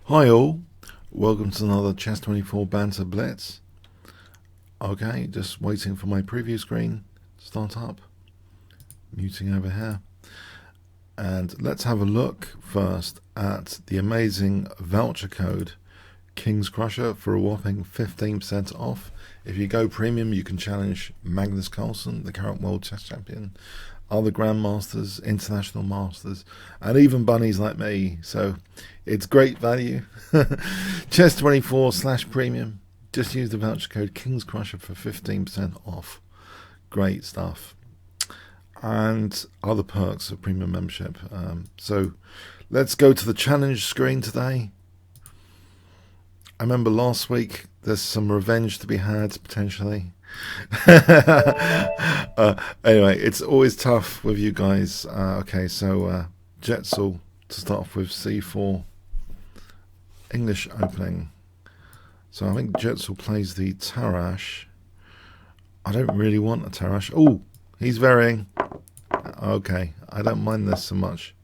Hi all, welcome to another Chess24 Banter Blitz. Okay, just waiting for my preview screen to start up. Muting over here. And let's have a look first at the amazing voucher code Kingscrusher for a whopping 15% off. If you go premium, you can challenge Magnus Carlsen, the current world chess champion, other grandmasters, international masters, and even bunnies like me. So it's great value. Chess24/premium. Just use the voucher code Kingscrusher for 15% off. Great stuff. And other perks of premium membership. So let's go to the challenge screen today. I remember last week there's some revenge to be had potentially. Anyway, it's always tough with you guys. Okay, so Jetzel to start off with c4. English opening. So I think Jetzel plays the Tarrasch. I don't really want a Tarrasch. Oh, he's varying. Okay, I don't mind this so much.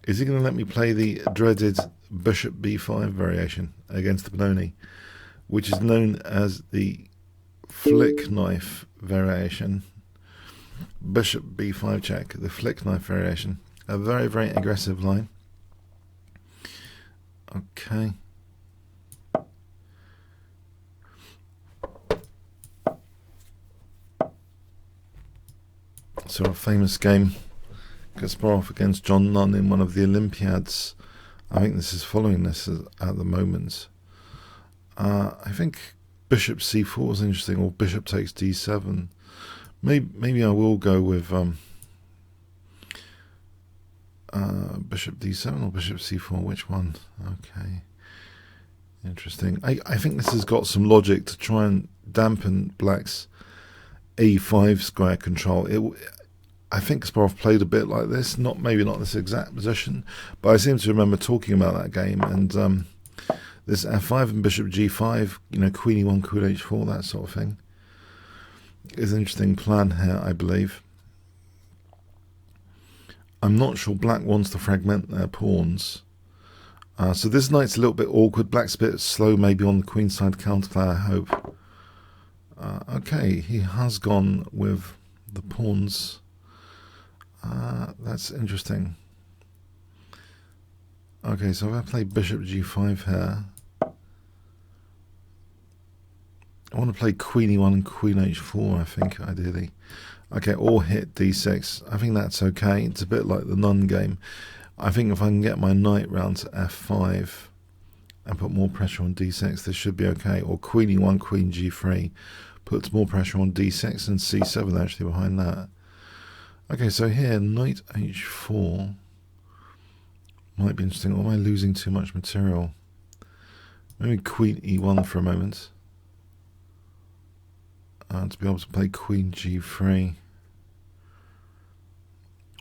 Is he going to let me play the dreaded Bishop b5 variation against the Benoni, which is known as the flick knife variation? Bishop b5 check, the flick knife variation. A very, very aggressive line. Okay. So a famous game, Kasparov against John Nunn in one of the Olympiads. I think this is following this at the moment. I think Bishop c4 is interesting, or Bishop takes d7. Maybe I will go with Bishop d7 or Bishop c4. Which one? Okay, interesting. I think this has got some logic to try and dampen Black's e5 square control. I think Kasparov played a bit like this, maybe not this exact position, but I seem to remember talking about that game. And this f5 and Bishop g5, Queen e1, Queen h4, that sort of thing, is an interesting plan here, I believe. I'm not sure Black wants to fragment their pawns. So this knight's a little bit awkward. Black's a bit slow maybe on the queenside counterplay, I hope. Okay, he has gone with the pawns. That's interesting. Okay, so if I play Bishop g5 here, I want to play Queen e1 and Queen h4, I think, ideally. Okay, or hit d6. I think that's okay. It's a bit like the Nunn game. I think if I can get my knight round to f5 and put more pressure on d6, this should be okay. Or Queen e1, Queen g3 puts more pressure on d6 and c7 actually behind that. Okay, so here, knight h4 might be interesting. Or am I losing too much material? Maybe Queen e1 for a moment. To be able to play Queen g3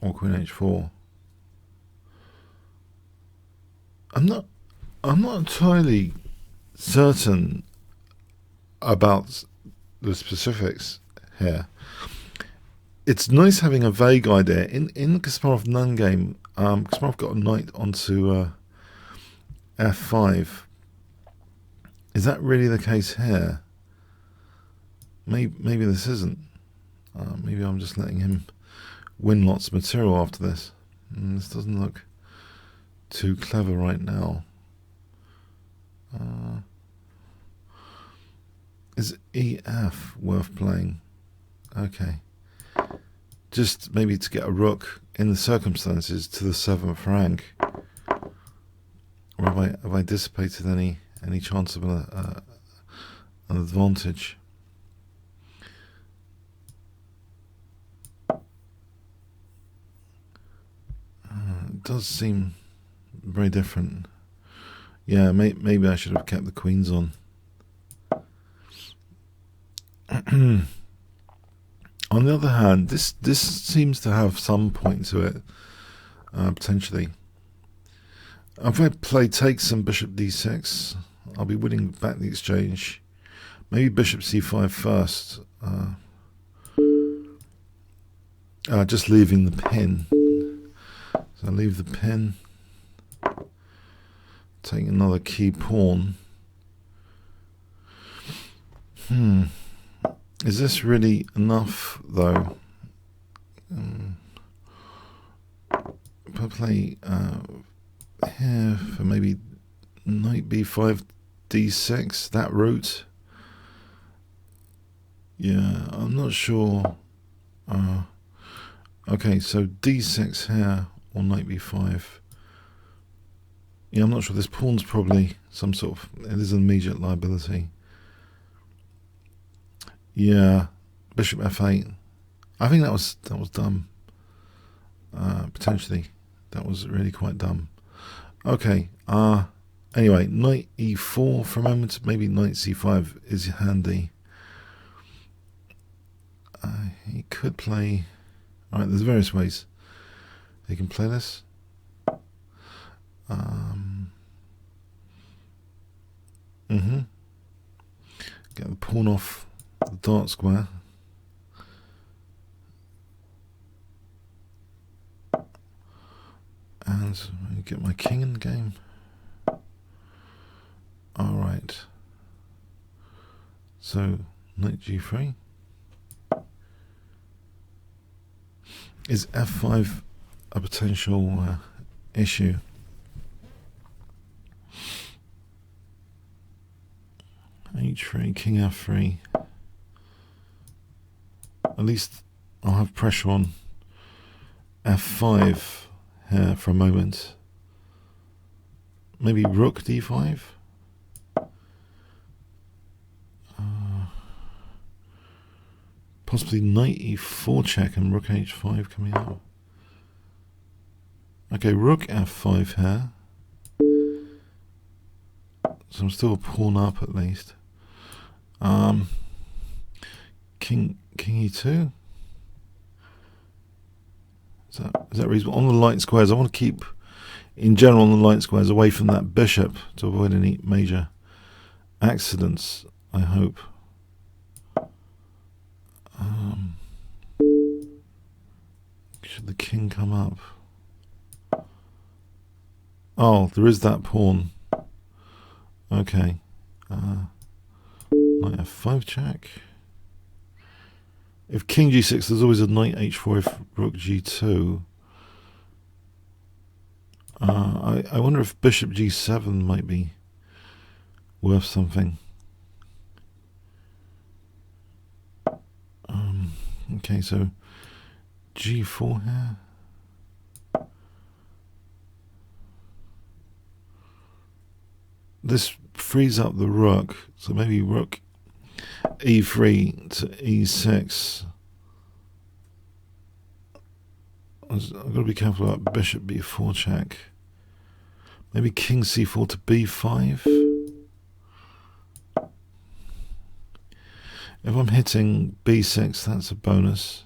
or Queen h4. I'm not entirely certain about the specifics here. It's nice having a vague idea. In the Kasparov Nunn game, Kasparov got a knight onto f5. Is that really the case here? Maybe this isn't. Maybe I'm just letting him win lots of material after this. This doesn't look too clever right now. Is EF worth playing? Okay. Just maybe to get a rook in the circumstances to the 7th rank. Or have I dissipated any chance of an advantage? It does seem very different. Yeah, maybe I should have kept the queens on. On the other hand, this seems to have some point to it, potentially. If I play takes and Bishop d6, I'll be winning back the exchange. Maybe Bishop c5 first. Just leaving the pin. So I leave the pin. take another key pawn. Is this really enough though? If I play here for maybe knight b5, d6, that route. Yeah, I'm not sure. Okay, so d6 here or knight b5. Yeah, I'm not sure. This pawn's probably some sort of, it is an immediate liability. Yeah, bishop f8. I think that was dumb. Potentially, that was really quite dumb. Okay. Anyway, knight e4 for a moment. Maybe knight c5 is handy. He could play. All right. There's various ways he can play this. Get the pawn off the dark square. And get my king in the game. Alright. So, knight g3. Is f5 a potential issue? h3, king f3. At least I'll have pressure on f5 here for a moment. Maybe rook d5. Possibly knight e4 check and rook h5 coming out. Okay, rook f5 here. So I'm still a pawn up at least. King e2. Is that reasonable? On the light squares, I want to keep, in general, on the light squares, away from that bishop to avoid any major accidents, I hope. Should the king come up? Oh, there is that pawn. Okay. Knight f5 check. If king g6, there's always a knight h4 if rook g2. I wonder if bishop g7 might be worth something. Okay, so g4 here. This frees up the rook, so maybe rook e3 to e6. I've got to be careful about bishop b4 check. Maybe king c4 to b5. If I'm hitting b6, that's a bonus.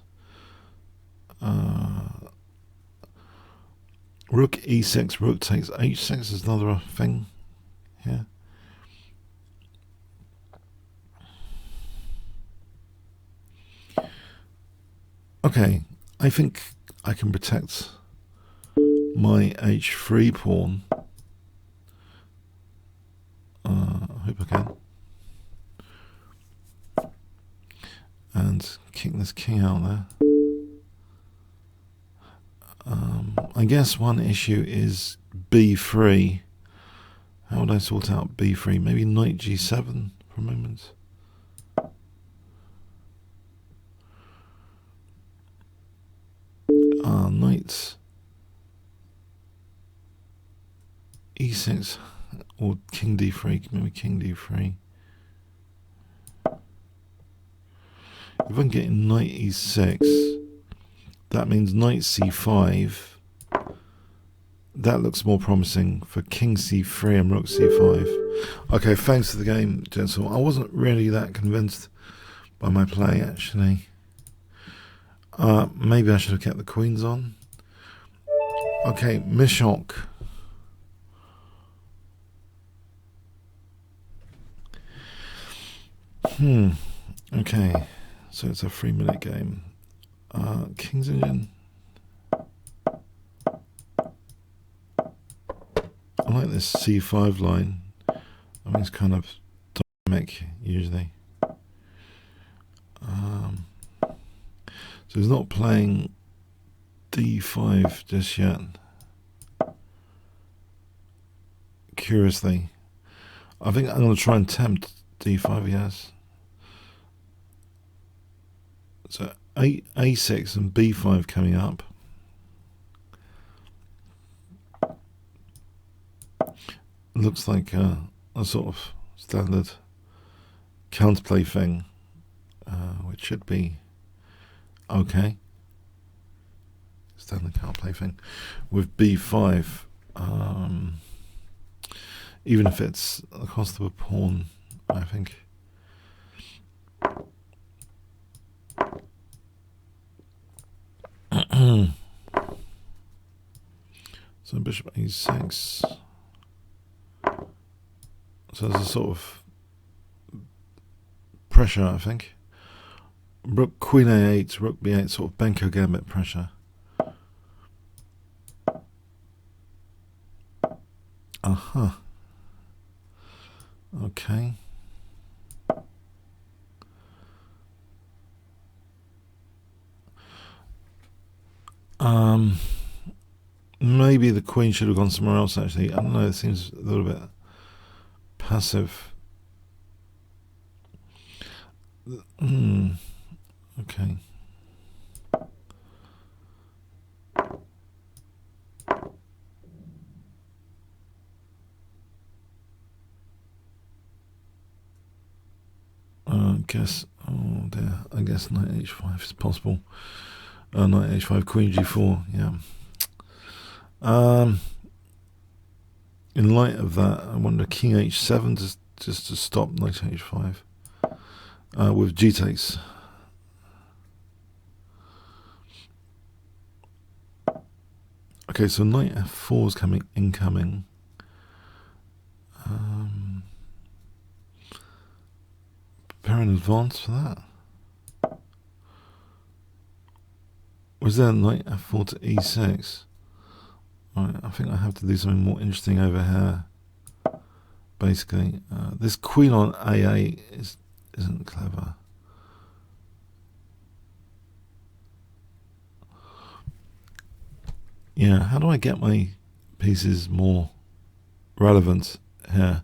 Rook e6, rook takes h6 is another thing here. Okay, I think I can protect my h3 pawn. I hope I can. And kick this king out there. I guess one issue is b3. How would I sort out b3? Maybe knight g7 for a moment. Knight e6 or king d3. Maybe king d3. If I'm getting knight e6, that means knight c5. That looks more promising for king c3 and rook c5. Okay, thanks for the game, gentlemen. I wasn't really that convinced by my play, actually. Maybe I should have kept the queens on. Okay, Mishok. Okay, so it's a 3-minute game. King's Indian. I like this C5 line. I think it's kind of dynamic usually. So he's not playing D5 just yet. Curiously, I think I'm going to try and tempt D5. Yes. So A6 and B5 coming up. Looks like a sort of standard counterplay thing, which should be okay. Standard counterplay thing with B5, even if it's the cost of a pawn, I think. So bishop A6. So there's a sort of pressure, I think. Rook, Queen A8, Rook B8, sort of Banker Gambit pressure. Okay. Maybe the queen should have gone somewhere else, actually. I don't know, it seems a little bit passive. Okay. Oh dear, I guess knight h5 is possible. Knight h5, queen g4, yeah. In light of that, I wonder king h7 just to stop knight h5 with g takes. Okay, so knight f4 is coming incoming. Prepare in advance for that. Was there knight f4 to e6? Right, I think I have to do something more interesting over here. Basically, this queen on a8 isn't clever. Yeah, how do I get my pieces more relevant here?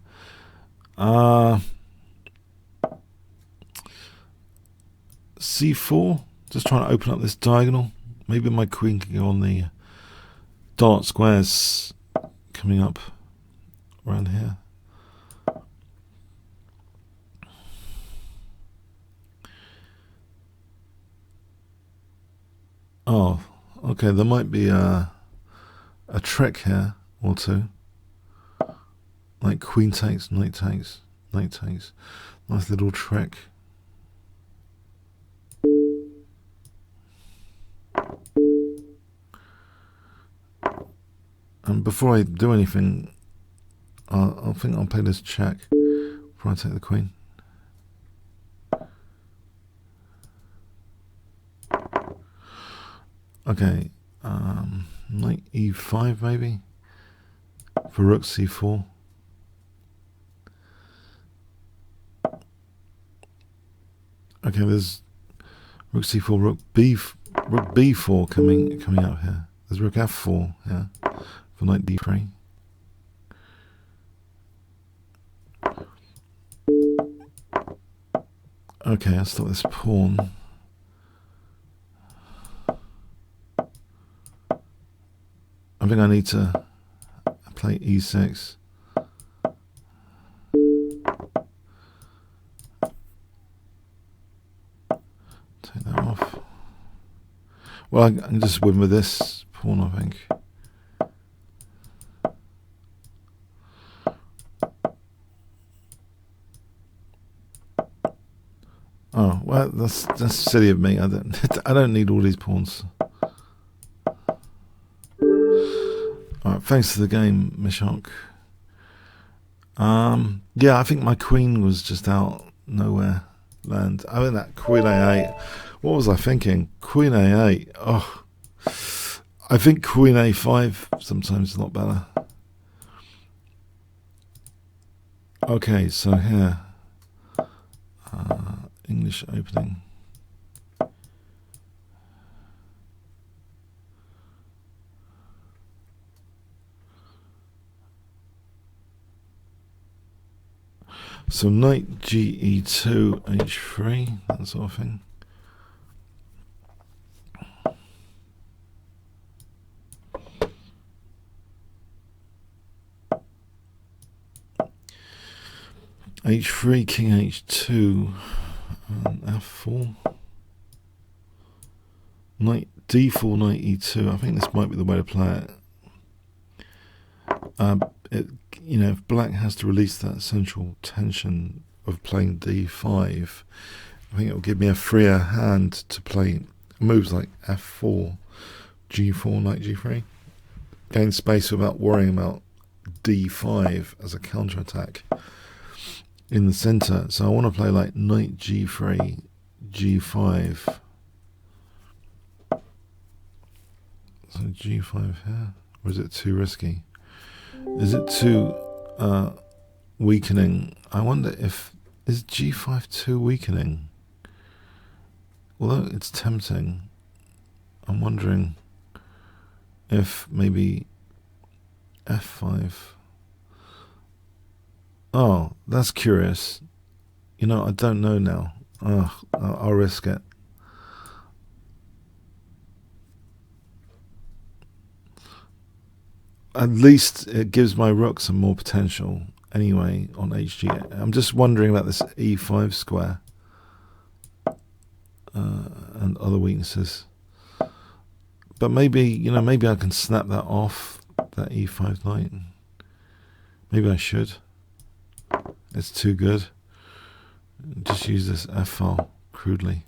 C4, just trying to open up this diagonal. Maybe my queen can go on the dark squares coming up around here. Oh, okay, there might be a trick here or two. Like queen takes, knight takes, knight takes. Nice little trick. And before I do anything, I think I'll play this check before I take the queen. Okay, knight e5 maybe for rook c4. Okay, there's rook c4, rook b4 coming out here. There's rook f4 here for knight d3. Okay, I'll stop this pawn. I think I need to play e6. Take that off. Well, I can just win with this pawn, I think. Oh, well, that's silly of me. I don't need all these pawns. Alright, thanks to the game, Mishok. Yeah, I think my queen was just out nowhere land. I mean, that queen a8. What was I thinking? Queen a8. Oh, I think queen a5 sometimes is a lot better. Okay, so here, English opening. So knight ge2, h3, that sort of thing. h3, king h2, and f4. Knight d4, knight e2. I think this might be the way to play it. You know, if black has to release that central tension of playing d5, I think it will give me a freer hand to play moves like f4, g4, knight g3. Gain space without worrying about d5 as a counterattack in the center. So I want to play like knight g3, g5. So g5 here, or is it too risky? Is it too weakening? I wonder if, is g5 too weakening? Although it's tempting, I'm wondering if maybe f5. Oh, that's curious. You know, I don't know now. I'll risk it. At least it gives my rook some more potential anyway on hg. I'm just wondering about this e5 square and other weaknesses. But maybe, you know, maybe I can snap that off, that e5 knight. Maybe I should. It's too good. Just use this f file crudely.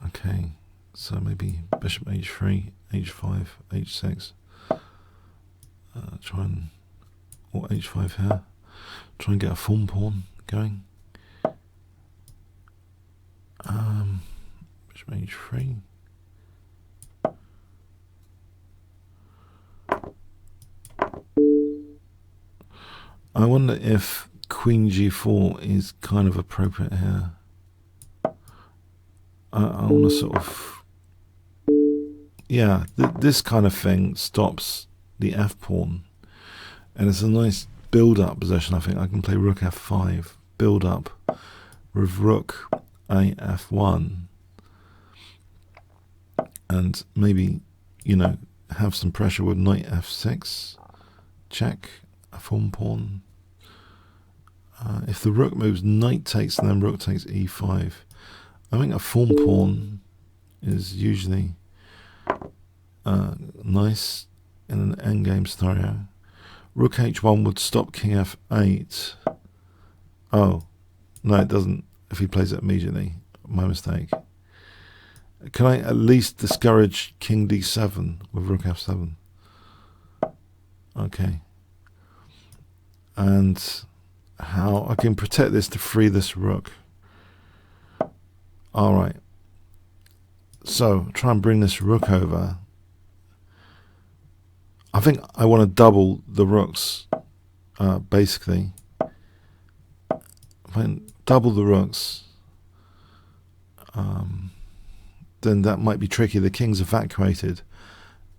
Okay, so maybe bishop h3, h5, h6. Try and, or h5 here. Try and get a form pawn going. Bishop h3. I wonder if queen g4 is kind of appropriate here. I want to sort of, yeah, this kind of thing stops the f pawn, and it's a nice build-up position. I think I can play rook f5, build up with rook a f1, and maybe, you know, have some pressure with knight f6, check, a form pawn. If the rook moves, knight takes, and then rook takes e5. I think a form pawn is usually nice in an endgame scenario. Rook h1 would stop king f8. Oh, no, it doesn't. If he plays it immediately, my mistake. Can I at least discourage king d7 with rook f7? Okay. And how I can protect this to free this rook. Alright. So, try and bring this rook over. I think I want to double the rooks, basically. If I double the rooks, then that might be tricky. The king's evacuated.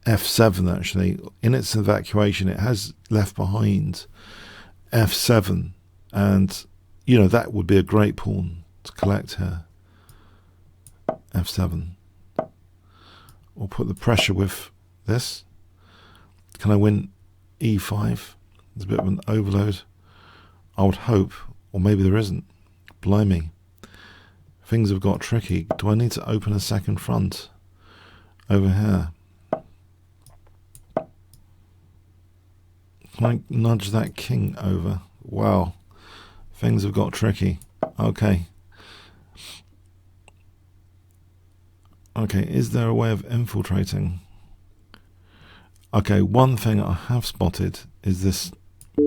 f7, actually. In its evacuation, it has left behind f7. And, you know, that would be a great pawn to collect here. f7. Or put the pressure with this. Can I win e5? There's a bit of an overload. I would hope, or maybe there isn't. Blimey. Things have got tricky. Do I need to open a second front over here? Can I nudge that king over? Wow. Things have got tricky. Okay. Okay, is there a way of infiltrating? Okay, one thing I have spotted is this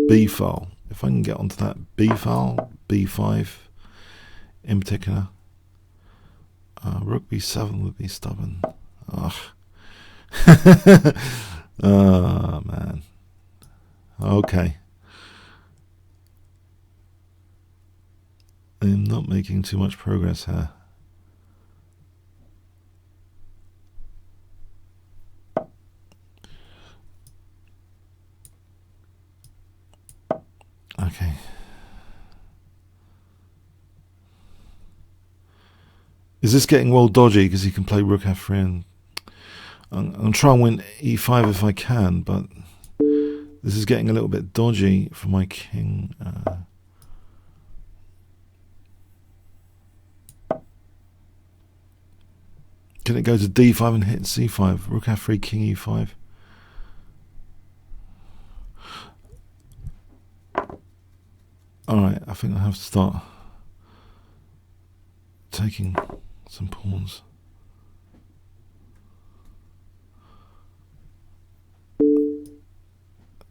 B file. If I can get onto that B file, B5 in particular. Rook B7 would be stubborn. Ugh. Oh, man. Okay. making too much progress here. Okay. Is this getting well dodgy because he can play rook f3 and I'm going to try and win e5 if I can, but this is getting a little bit dodgy for my king. Can it go to d5 and hit c5? Rook f3, king e5. Alright, I think I have to start taking some pawns.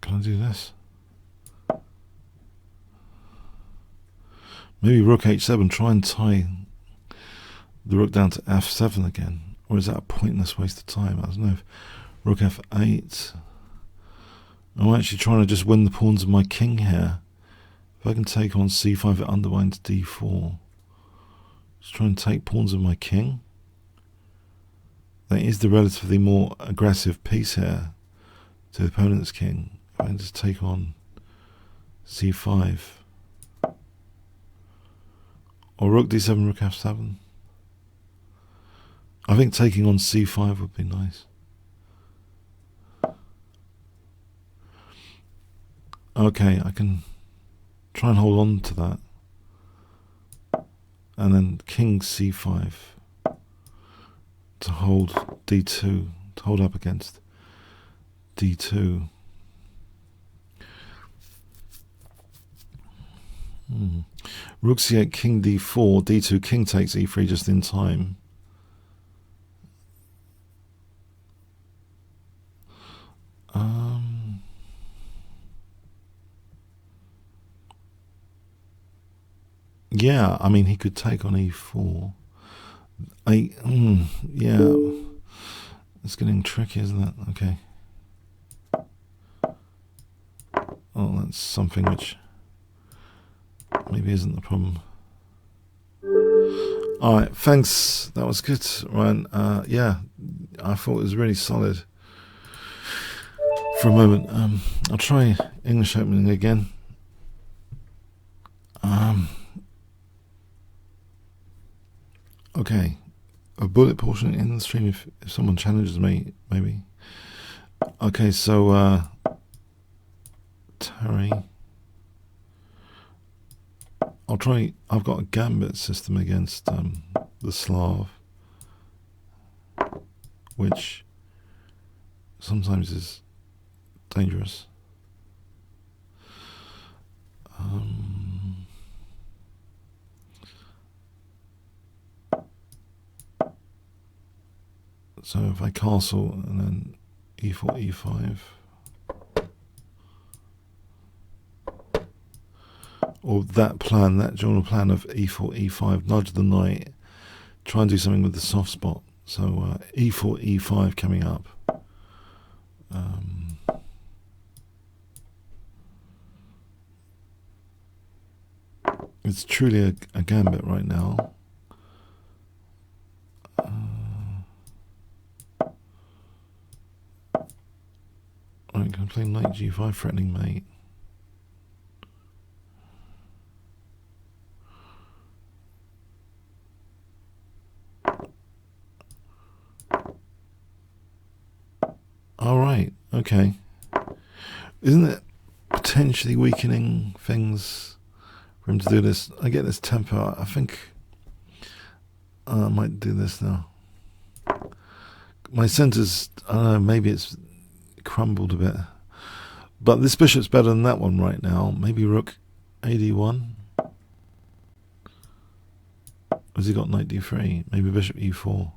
Can I do this? Maybe rook h7, try and tie the rook down to f7 again. Or is that a pointless waste of time? I don't know. If rook f8. I'm actually trying to just win the pawns of my king here. If I can take on c5, it undermines d4. Just try and take pawns of my king. That is the relatively more aggressive piece here to the opponent's king. If I can just take on c5. Or rook d7, rook f7. I think taking on c5 would be nice. Okay, I can try and hold on to that. And then king c5 to hold d2, to hold up against d2. Rook c8, king d4, d2, king takes e3 just in time. Yeah, I mean, he could take on e4. Yeah, it's getting tricky, isn't it? Okay. Oh, that's something which maybe isn't the problem. Alright, thanks. That was good, Ryan. Yeah, I thought it was really solid for a moment. I'll try English opening again. Okay, a bullet portion in the stream if someone challenges me, maybe. Okay, so Terry. I'll try. I've got a gambit system against the Slav, which sometimes is dangerous. So if I castle and then e4, e5, or that plan, that general plan of e4, e5, nudge the knight, try and do something with the soft spot. So e4, e5 coming up. It's truly a gambit right now. Right, can I play knight g5, threatening mate? All right, okay. Isn't it potentially weakening things for him to do this? I get this tempo. I think I might do this now. My centre's, I don't know, maybe it's crumbled a bit. But this bishop's better than that one right now. Maybe rook ad1. Has he got knight d3? Maybe bishop e4.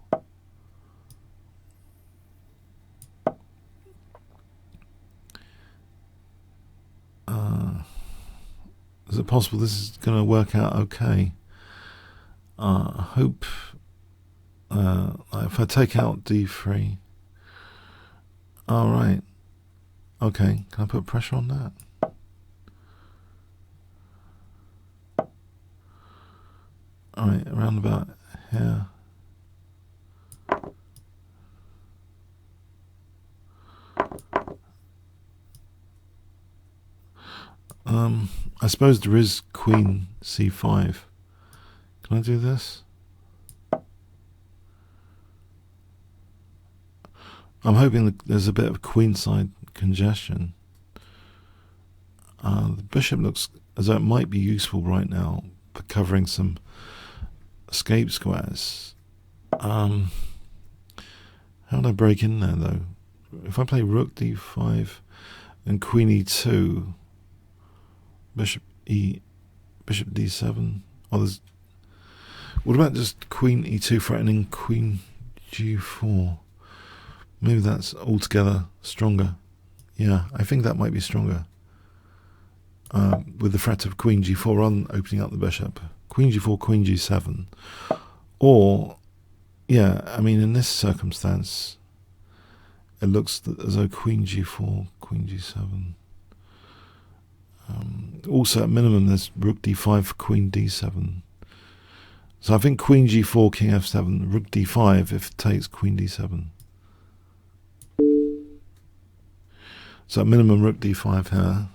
Is it possible this is going to work out okay? I hope if I take out d3. Alright. Okay, can I put pressure on that? Alright, around about here. I suppose there is Queen C5. Can I do this? I'm hoping that there's a bit of queenside congestion. The bishop looks as though it might be useful right now for covering some escape squares. How do I break in there though? If I play rook d5 and queen e2, bishop d7. Oh, there's. What about just queen e2 threatening queen g4? Maybe that's altogether stronger. Yeah, I think that might be stronger. With the threat of queen g4 on opening up the bishop. Queen g4, queen g7. Or, yeah, I mean, in this circumstance, it looks as though queen g4, queen g7. Also, at minimum, there's rook d5, queen d7. So I think queen g4, king f7, rook d5 if it takes queen d7. So at minimum, rook d5 here.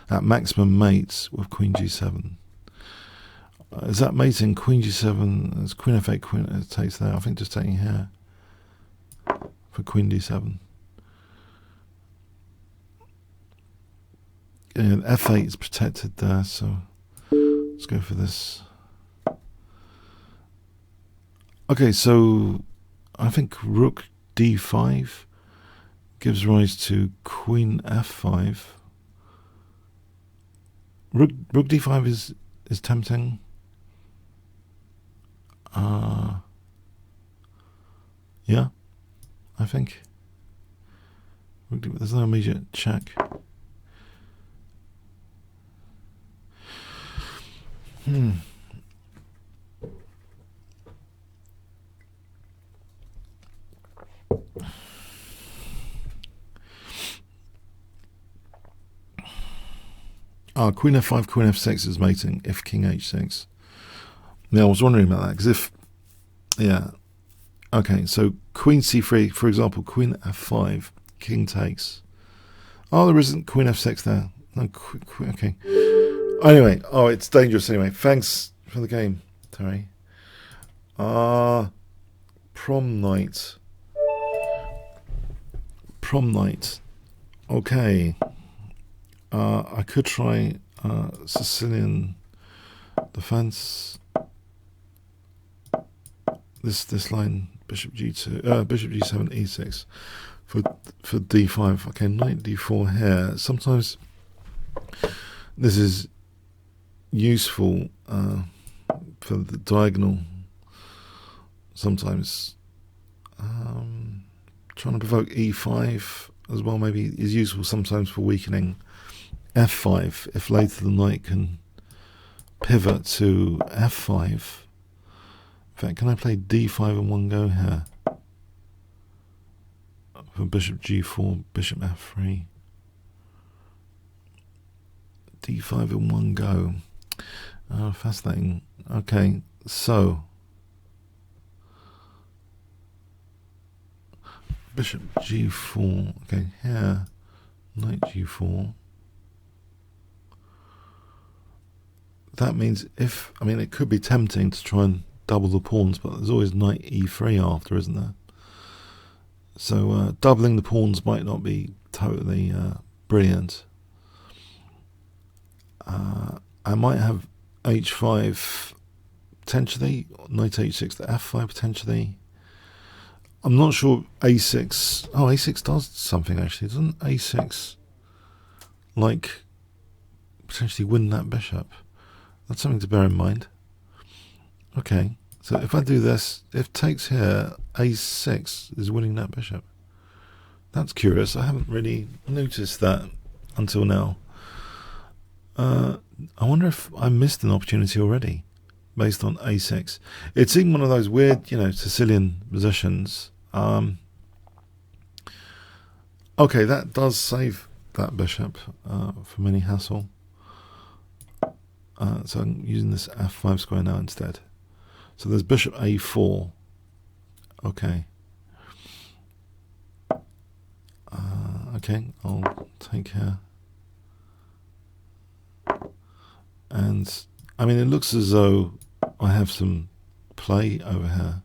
At maximum, mates with queen g7. Is that mating queen g7? There's queen f8, queen it takes there. I think just taking here for queen d7. Yeah, f8 is protected there, so let's go for this. Okay, so I think rook d5 gives rise to queen f5. Rook d5 is tempting. Yeah, I think. There's no immediate check. Queen f5, queen f6 is mating if king h6. Yeah, I was wondering about that because if, yeah, okay, so queen c3, for example, queen f5, king takes. Oh, there isn't queen f6 there. No, okay. Anyway, it's dangerous anyway. Thanks for the game, Terry. Prom night. Prom night. Okay. I could try Sicilian defense. This line, bishop g2, bishop g7, e6 for d5. Okay, knight d4 here. Sometimes this is useful for the diagonal. Sometimes trying to provoke e5 as well maybe is useful sometimes for weakening f5 if later the knight can pivot to f5. In fact, can I play d5 in one go here? For bishop g4, bishop f3. d5 in one go. Fascinating. Okay, so bishop g4. Okay, here, knight g4. That means it could be tempting to try and double the pawns, but there's always knight e3 after, isn't there? So doubling the pawns might not be totally brilliant. I might have h5 potentially, knight h6 to f5 potentially. I'm not sure a6. Oh, a6 does something actually. Doesn't a6 like potentially win that bishop? That's something to bear in mind. Okay, so if I do this, if takes here, a6 is winning that bishop. That's curious. I haven't really noticed that until now. I wonder if I missed an opportunity already based on a6. It's in one of those weird, Sicilian positions. Okay, that does save that bishop from any hassle. So I'm using this f5 square now instead. So there's bishop a4. Okay. Okay, I'll take here. And I mean, it looks as though I have some play over here.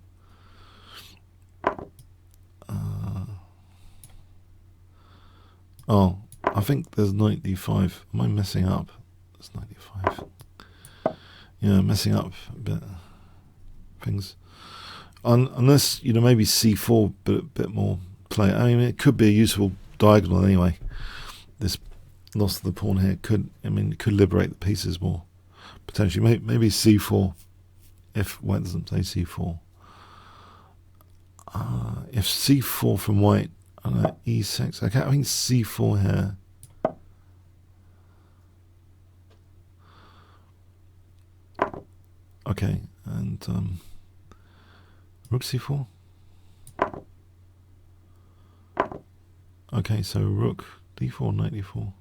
Oh, I think there's knight d5. Am I messing up? There's knight d5. Yeah, messing up a bit things. Unless, you know, maybe c4, but a bit more play. I mean, it could be a useful diagonal anyway. This loss of the pawn here could, I mean, it could liberate the pieces more potentially. Maybe c4 if white doesn't play c4. If c4 from white, I don't know, e6. Okay, I think c4 here. Okay, and rook c4. Okay, so rook d4, knight d4.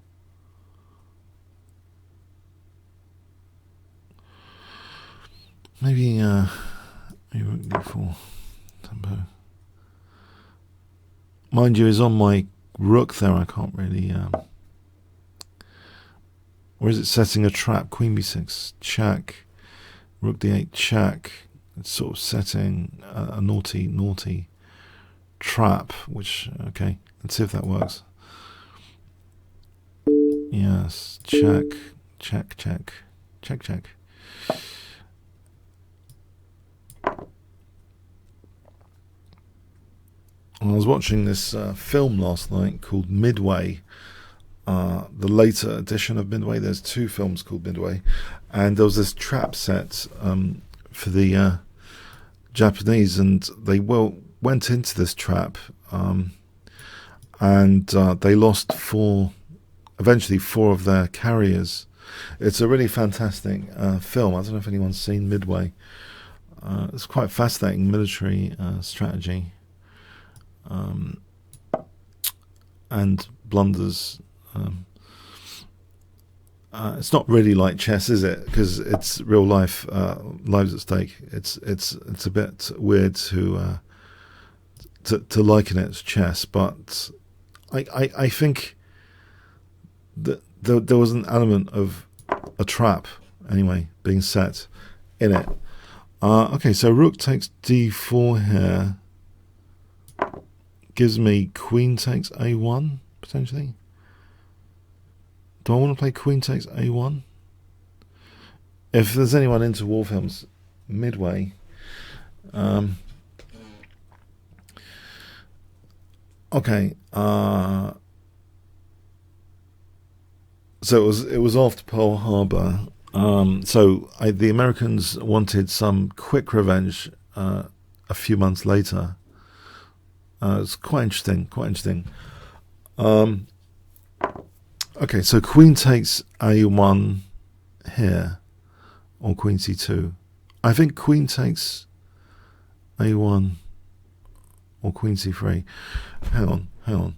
Maybe rook d4 tempo. Mind you, is on my rook there. I can't really. Or is it setting a trap? Queen b6, check. Rook d8, check. It's sort of setting a naughty trap. Which, okay, let's see if that works. Yes, check. I was watching this film last night called Midway, the later edition of Midway. There's two films called Midway, and there was this trap set for the Japanese, and they went into this trap, and they lost eventually four of their carriers. It's a really fantastic film. I don't know if anyone's seen Midway. It's quite fascinating military strategy. And blunders. It's not really like chess, is it? Because it's real life, lives at stake. It's a bit weird to liken it to chess, but I think that there was an element of a trap anyway being set in it. Okay, so rook takes d4 here. Gives me queen takes a1, potentially. Do I want to play queen takes a1? If there's anyone into war films, Midway. Okay. So it was after Pearl Harbor. So the Americans wanted some quick revenge a few months later. It's quite interesting. Okay, so queen takes a1 here, or queen c2. I think queen takes a1 or queen c3. Hang on.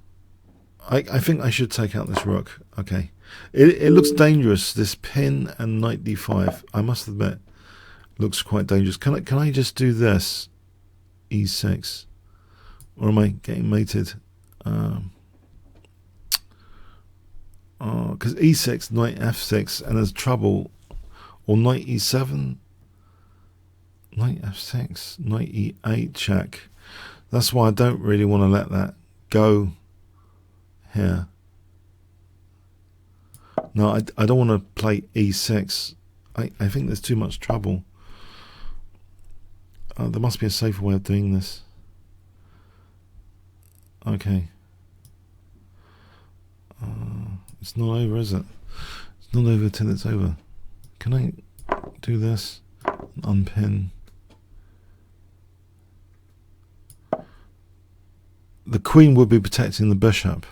I think I should take out this rook. Okay, it looks dangerous. This pin and knight d5. I must admit, looks quite dangerous. Can I just do this? e6. Or am I getting mated? Because e6, knight f6, and there's trouble. Or knight e7, knight f6, knight e8 check. That's why I don't really want to let that go here. No, I don't want to play e6. I think there's too much trouble. There must be a safer way of doing this. Okay. It's not over, is it? It's not over till it's over. Can I do this? Unpin. The queen would be protecting the bishop.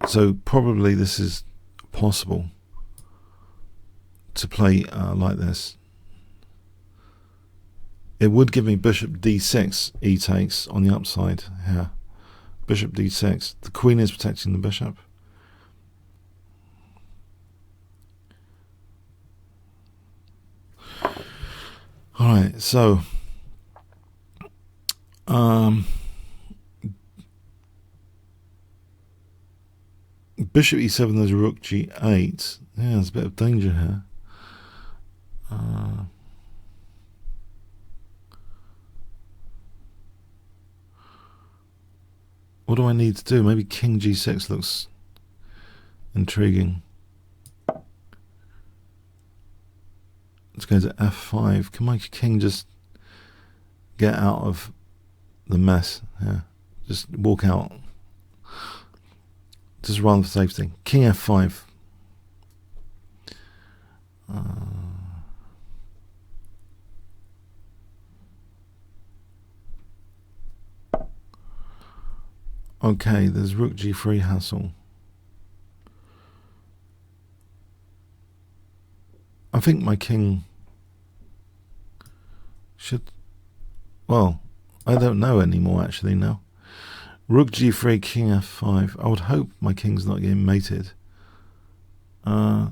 So probably this is possible to play like this. It would give me bishop d6, e takes, on the upside here. Bishop d6. The queen is protecting the bishop. Alright, so bishop e7, there's rook g8. Yeah, there's a bit of danger here. What do I need to do? Maybe king g6 looks intriguing. Let's go to f5. Can my king just get out of the mess? Yeah, just walk out. Just run for safety. King f5. Okay, there's rook g3 hassle. I think my king should... Well, I don't know anymore actually now. Rook g3, king f5. I would hope my king's not getting mated. Oh,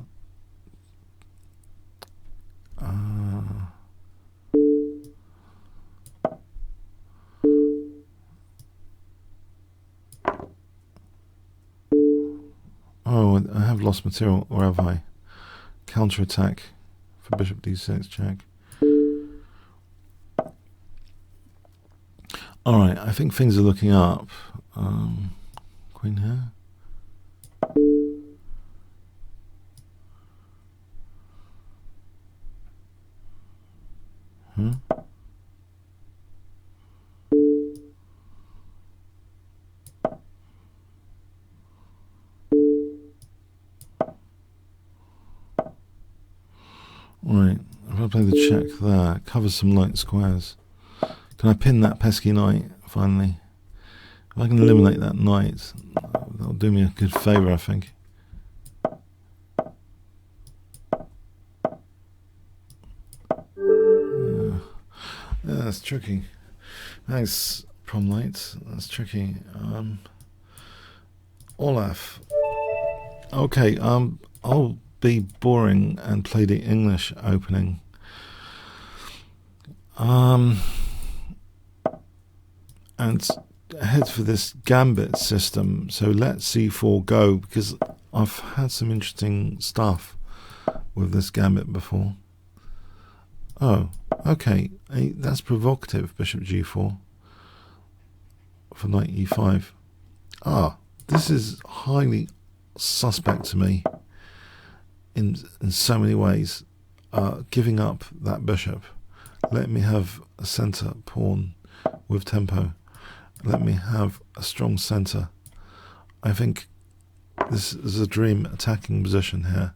I have lost material, or have I? Counter-attack for bishop d6 check. Alright, I think things are looking up. Queen here. Right, if I play the check there, covers some light squares. Can I pin that pesky knight, finally? If I can eliminate that knight, that'll do me a good favour, I think. Yeah, that's tricky. Thanks, prom light. That's tricky. Olaf. Okay, I'll be boring and play the English opening. And head for this gambit system. So let c4 go, because I've had some interesting stuff with this gambit before. Oh, okay, that's provocative. Bishop g4 for knight e5. Ah, this is highly suspect to me in so many ways. Giving up that bishop. Let me have a center pawn with tempo. Let me have a strong center. I think this is a dream attacking position here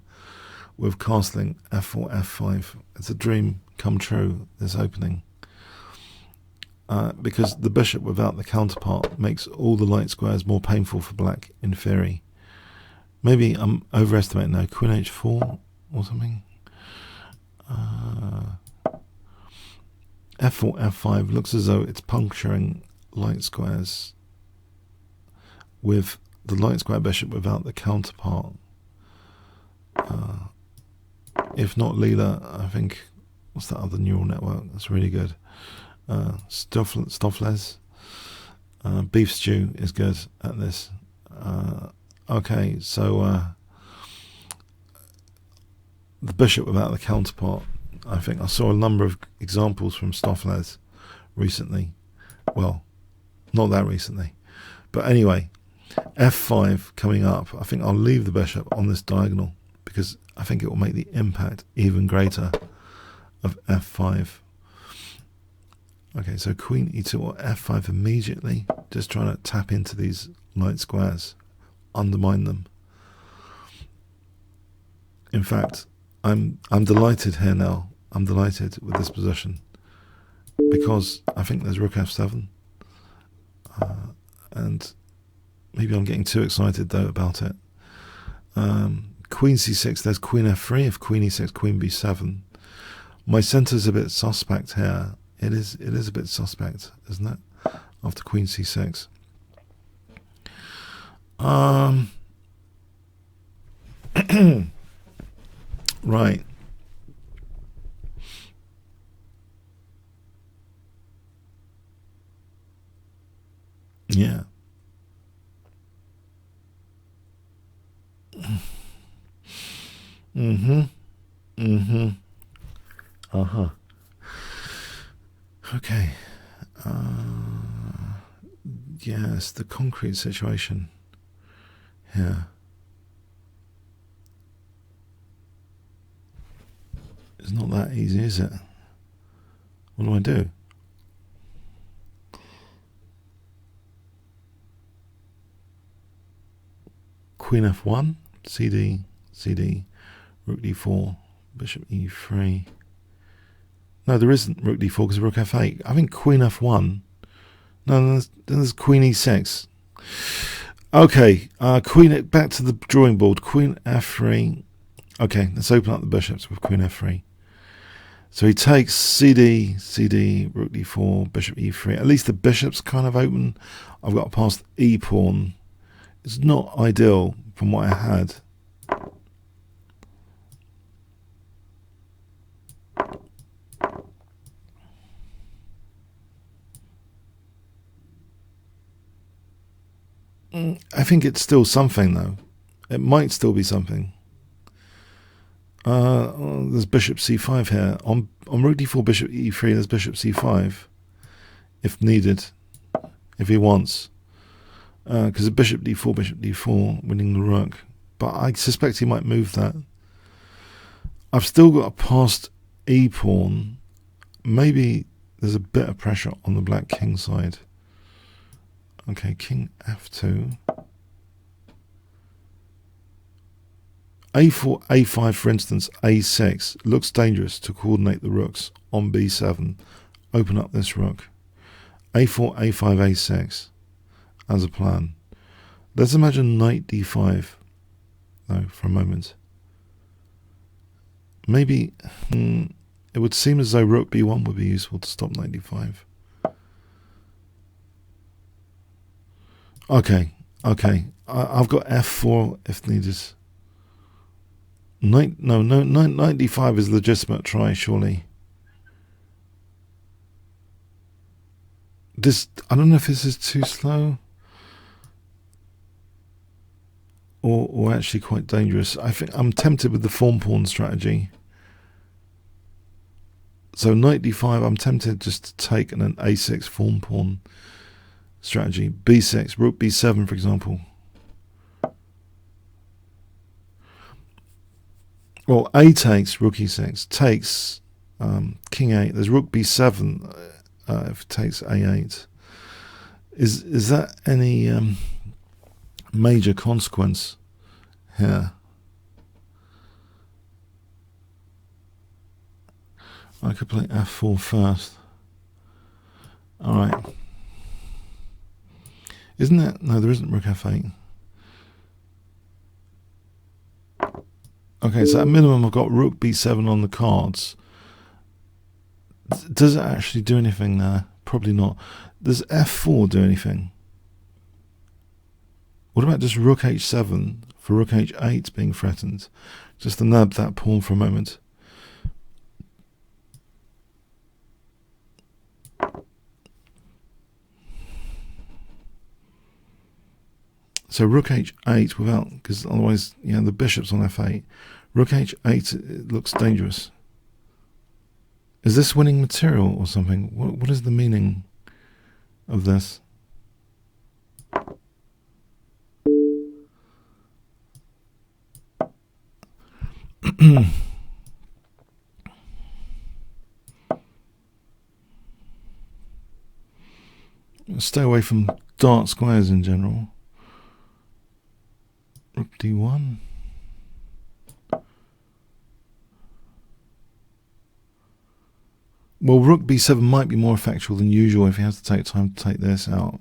with castling f4, f5. It's a dream come true, this opening. Because the bishop without the counterpart makes all the light squares more painful for black in theory. Maybe I'm overestimating now. Queen h4 or something. f4, f5 looks as though it's puncturing light squares with the light square bishop without the counterpart. If not Leela, I think, what's that other neural network? That's really good. Stoffles. Beef stew is good at this. Okay, so the bishop without the counterpart. I think I saw a number of examples from Stoffles recently. Well, not that recently. But anyway, f5 coming up. I think I'll leave the bishop on this diagonal because I think it will make the impact even greater of f5. Okay, so queen e2 or f5 immediately. Just trying to tap into these light squares, undermine them. In fact, I'm delighted here now. I'm delighted with this position because I think there's rook f7, and maybe I'm getting too excited though about it. Queen c6, there's queen f3. If queen e6, queen b7. My centre's a bit suspect here. It is a bit suspect, isn't it? After queen c6. Right. Mm-hmm. Mm-hmm. Uh-huh. Okay. Yes, the concrete situation here is not that easy, is it? What do I do? Queen f1, cd, cd, rook d4, bishop e3. No, there isn't rook d4 because rook f8. I think queen f1. No, there's queen e6. Okay, queen. Back to the drawing board. Queen f3. Okay, let's open up the bishops with queen f3. So he takes cd, cd, rook d4, bishop e3. At least the bishop's kind of open. I've got to pass the e pawn. It's not ideal from what I had. I think it's still something, though. It might still be something. There's bishop c5 here. On rook d4, bishop e3, there's bishop c5, if needed, if he wants. Because the bishop d4, winning the rook. But I suspect he might move that. I've still got a passed e pawn. Maybe there's a bit of pressure on the black king side. Okay, king f2. a4, a5, for instance, a6 looks dangerous to coordinate the rooks on b7. Open up this rook. a4, a5, a6 as a plan. Let's imagine knight d5, though, for a moment. Maybe it would seem as though rook b1 would be useful to stop knight d5. Okay. I've got f4 if needed. Knight d5 is a legitimate try, surely. I don't know if this is too slow or actually quite dangerous. I think I'm tempted with the form pawn strategy. So knight d5, I'm tempted just to take an a6 form pawn strategy. b6, rook b7, for example. Well, a takes, rook e6, takes king 8. There's rook b7 if it takes a8. Is that any major consequence here? I could play f4 first. Alright. Isn't that... No, there isn't rook f8. Okay, so at minimum I've got rook b7 on the cards. Does it actually do anything there? Probably not. Does f4 do anything? What about just rook h7 for rook h8 being threatened? Just to nab that pawn for a moment. So rook h8 without, because otherwise, the bishop's on f8. Rook h8, it looks dangerous. Is this winning material or something? What is the meaning of this? Stay away from dark squares in general. Rook d1. Well, rook b7 might be more effectual than usual if he has to take time to take this out.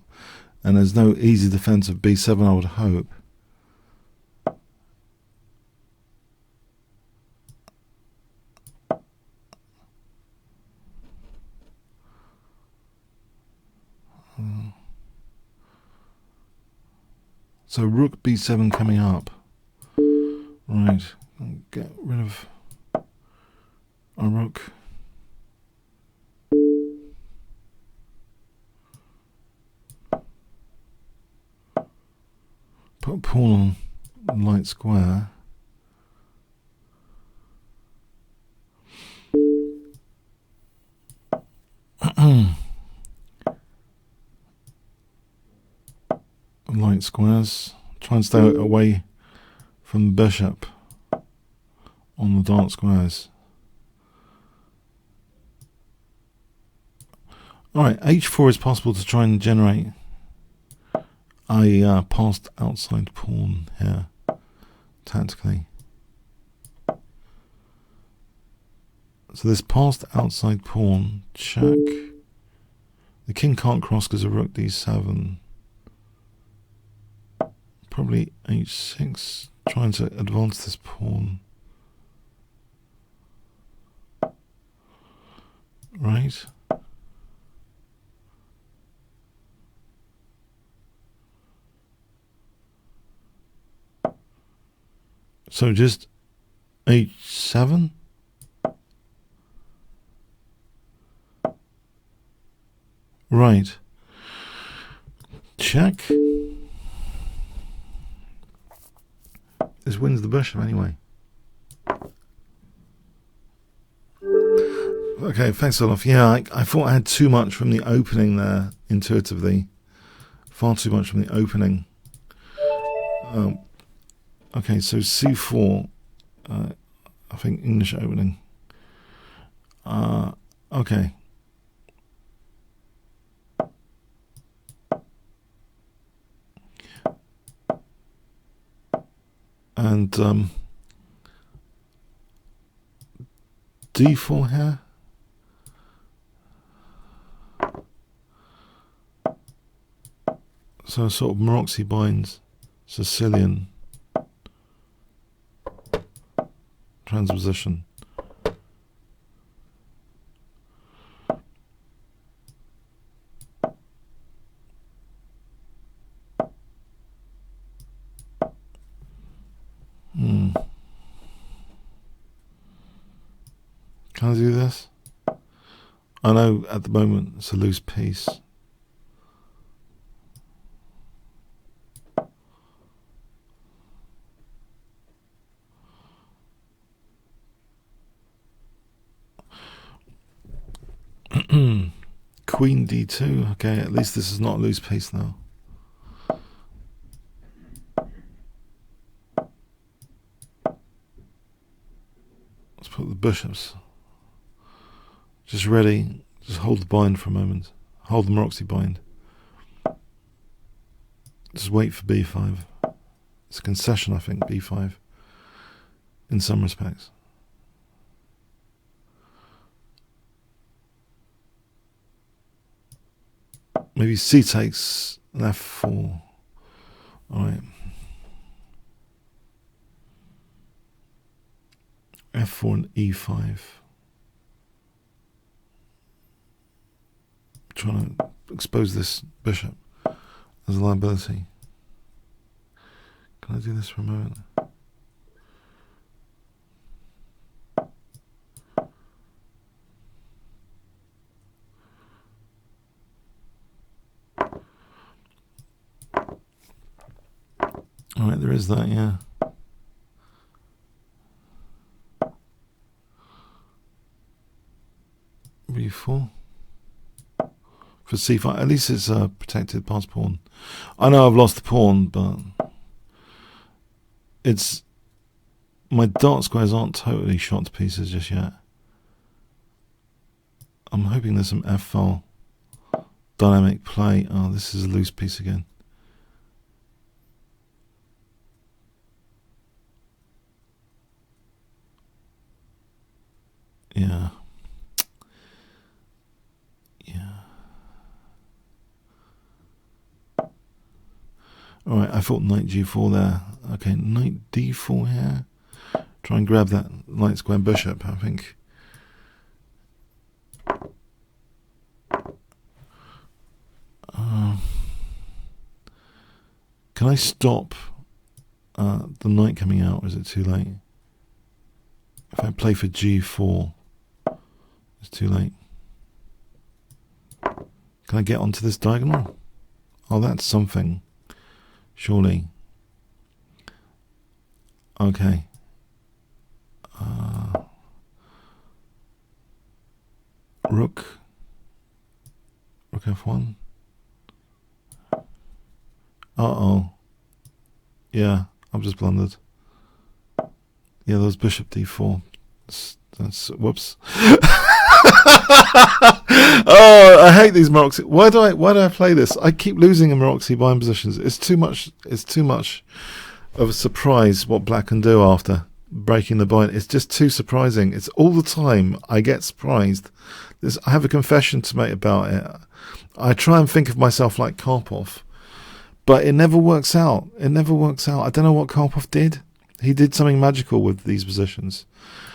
And there's no easy defense of b7, I would hope. So rook b7 coming up. Right, get rid of a rook. Put a pawn on light square. Light squares. Try and stay away from the bishop on the dark squares. Alright, h4 is possible to try and generate a passed outside pawn here, tactically. So this passed outside pawn, check. The king can't cross because of rook d7. Probably h6, trying to advance this pawn. Right. So just h7. Right. Check. This wins the bishop anyway. Okay, thanks Olaf. Yeah, I thought I had too much from the opening there, intuitively. Far too much from the opening. Okay, so c4. I think English opening. Okay. And d4 here. So sort of Maroczy binds Sicilian transposition. Can I do this? I know at the moment it's a loose piece. Queen d2. Okay, at least this is not a loose piece now. Let's put the bishops just ready. Just hold the bind for a moment. Hold the Maroczy bind. Just wait for b5. It's a concession, I think, b5, in some respects. Maybe c takes an f4. Alright. f4 and e5. Trying to expose this bishop as a liability. Can I do this for a moment? Alright, there is that, yeah. b4 for c5. At least it's a protected pass pawn. I know I've lost the pawn, but it's my dark squares aren't totally shot to pieces just yet. I'm hoping there's some f-file dynamic play. Oh, this is a loose piece again. Yeah. Alright, I thought knight g4 there. Okay, knight d4 here. Try and grab that light square bishop, I think. Can I stop the knight coming out, or is it too late? If I play for g4, it's too late. Can I get onto this diagonal? Oh, that's something. Surely. Okay. Rook Rook F1. Uh-oh. Yeah, I've just blundered. Yeah, that was Bishop D4. That's whoops. Oh, I hate these Maroczy. Why do I play this? I keep losing in Maroczy bind positions. It's too much of a surprise what black can do after breaking the bind. It's just too surprising. It's all the time I get surprised. I have a confession to make about it. I try and think of myself like Karpov, but it never works out. It never works out. I don't know what Karpov did. He did something magical with these positions.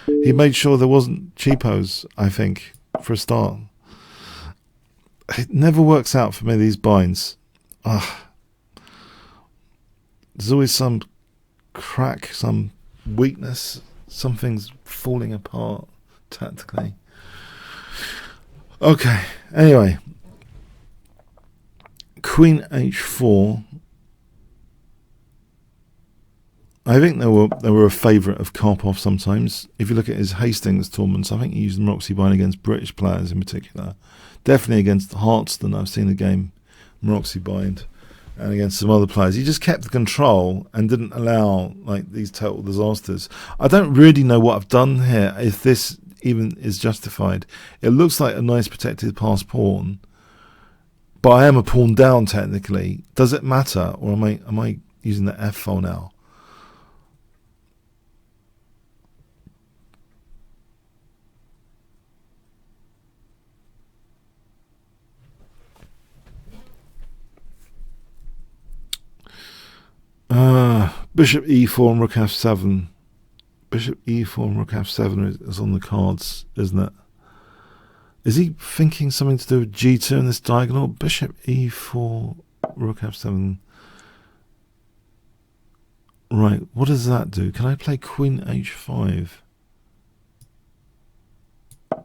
He made sure there wasn't cheapos, I think, for a start. It never works out for me, these binds. There's always some crack, some weakness. Something's falling apart tactically. Okay, anyway. Queen H4. I think they were a favourite of Karpov sometimes. If you look at his Hastings tournaments, I think he used the Maroczy bind against British players in particular. Definitely against Hartston, I've seen the game Maroczy bind, and against some other players. He just kept the control and didn't allow like these total disasters. I don't really know what I've done here, if this even is justified. It looks like a nice protected pass pawn, but I am a pawn down technically. Does it matter, or am I using the F file now? Bishop E4 and Rook F7. Bishop E4 and Rook F7 is on the cards, isn't it? Is he thinking something to do with G2 in this diagonal? Bishop E4, Rook F7. Right, what does that do? Can I play Queen H5? Or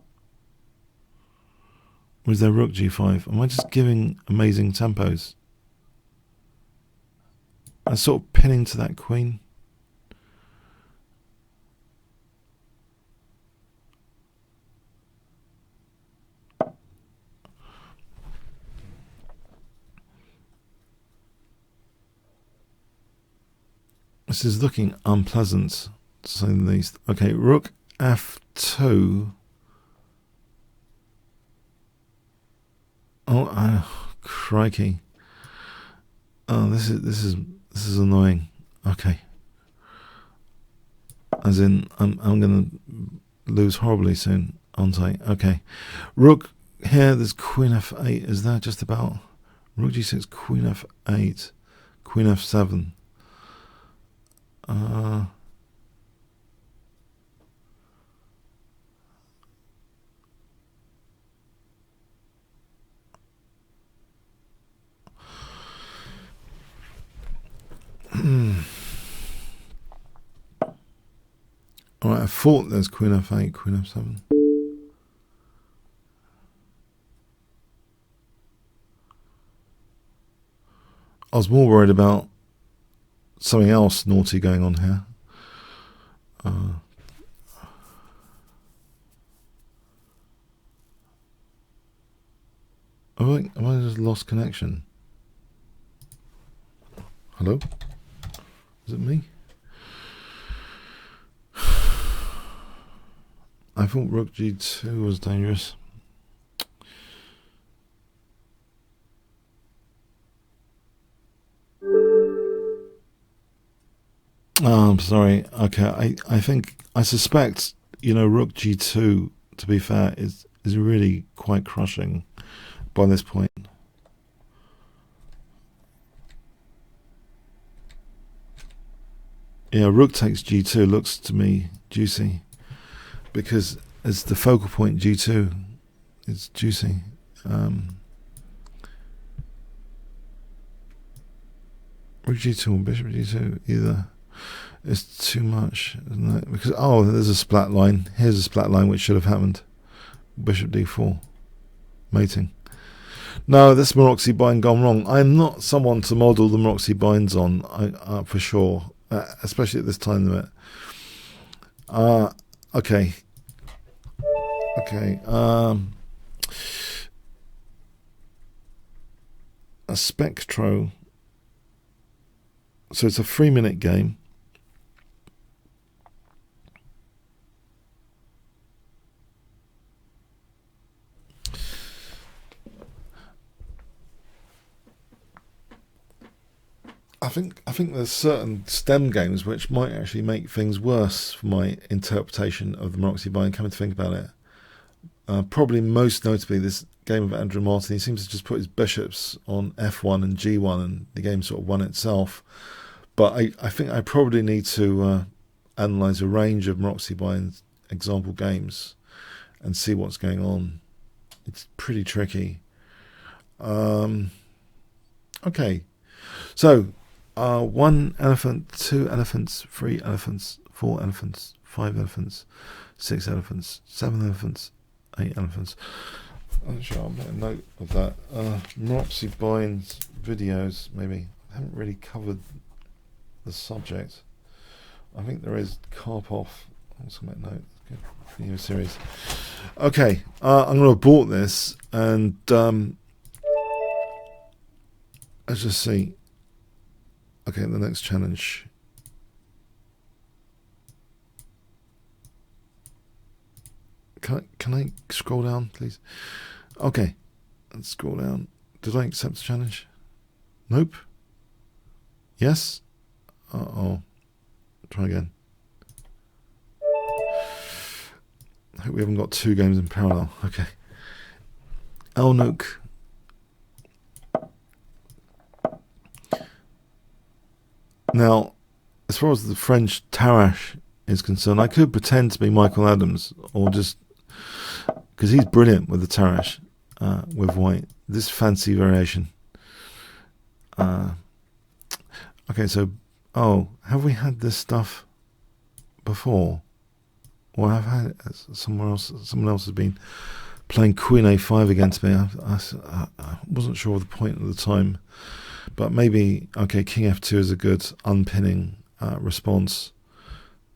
is there Rook G5? Am I just giving amazing tempos? I'm sort of pinning to that queen. This is looking unpleasant, to say the least. Okay, Rook F2. Oh, crikey! Oh, this is annoying. Okay. As in, I'm going to lose horribly soon, aren't I? Okay. Rook here, there's Queen F8. Is that just about? Rook G6, Queen F8, Queen F7. Alright, I thought there's Queen F8, Queen F7. I was more worried about something else naughty going on here. Have I just lost connection? Hello? Is it me? I thought Rook G2 was dangerous. Oh, I'm sorry. Okay, I suspect, Rook G2, to be fair, is really quite crushing by this point. Yeah, Rook takes G2 looks to me juicy, because as the focal point G2, it's juicy. Rook G2 or Bishop G2, either. It's too much, isn't it? Because, there's a splat line. Here's a splat line which should have happened. Bishop D4. Mating. No, this Maroczy bind gone wrong. I'm not someone to model the Maroczy binds on, for sure. Especially at this time limit. Okay. a Spectro. So it's a 3-minute game. I think there's certain STEM games which might actually make things worse for my interpretation of the Monopoly Bind, coming to think about it. Probably most notably this game of Andrew Martin. He seems to just put his bishops on F1 and G1 and the game sort of won itself. But I think I probably need to analyse a range of Monopoly Bind example games and see what's going on. It's pretty tricky. Okay. So 1 elephant, 2 elephants, 3 elephants, 4 elephants, 5 elephants, 6 elephants, 7 elephants, 8 elephants. I'm sure I'll make a note of that. Monopoly Binds videos, maybe. I haven't really covered the subject. I think there is Karpov. I'll also make a note. Good video series. Okay, I'm going to abort this and let's just see. Okay, the next challenge. Can I scroll down, please? Okay, let's scroll down. Did I accept the challenge? Nope. Yes? Uh-oh. Try again. I hope we haven't got 2 games in parallel. Okay. Elnook. Now, as far as the French Tarrasch is concerned, I could pretend to be Michael Adams, or just because he's brilliant with the Tarrasch with white. This fancy variation. Okay, so have we had this stuff before? Or I've had it someone else has been playing Queen A5 against me. I wasn't sure of the point at the time. But maybe, okay, King F2 is a good unpinning response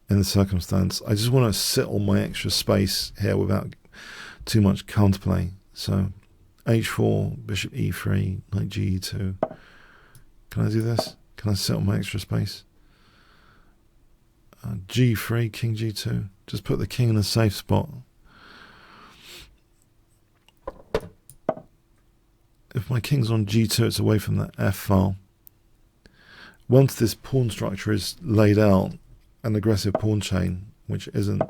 in the circumstance. I just want to sit on my extra space here without too much counterplay. So H4, Bishop E3, Knight G2. Can I do this? Can I sit on my extra space? G3, King G2. Just put the king in a safe spot. If my king's on G2, it's away from that F file. Once this pawn structure is laid out, an aggressive pawn chain, which isn't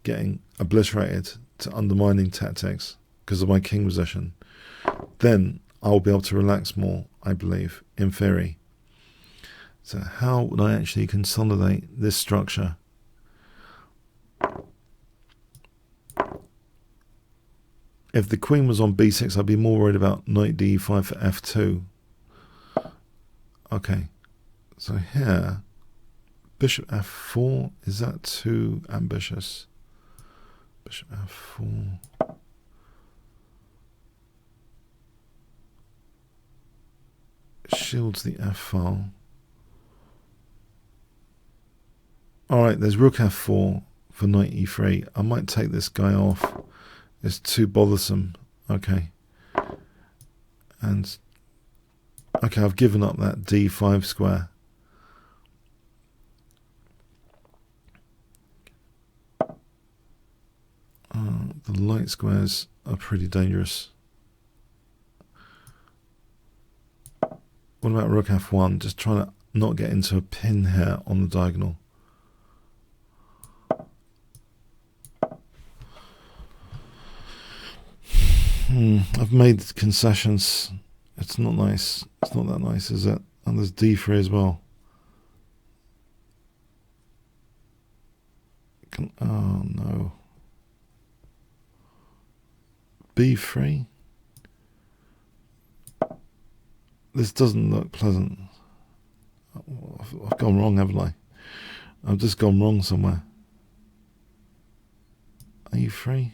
getting obliterated to undermining tactics because of my king position, then I'll be able to relax more, I believe, in theory. So how would I actually consolidate this structure? If the queen was on b6, I'd be more worried about knight d5 for f2. Okay, so here, bishop f4, is that too ambitious? Bishop f4. Shields the f file. Alright, there's rook f4 for knight e3. I might take this guy off. It's too bothersome. Okay. And okay, I've given up that d5 square. The light squares are pretty dangerous. What about rook f1? Just trying to not get into a pin here on the diagonal. I've made concessions. It's not nice. It's not that nice, is it? And there's d3 as well. Oh no. b3. This doesn't look pleasant. I've gone wrong, haven't I? I've just gone wrong somewhere. e3.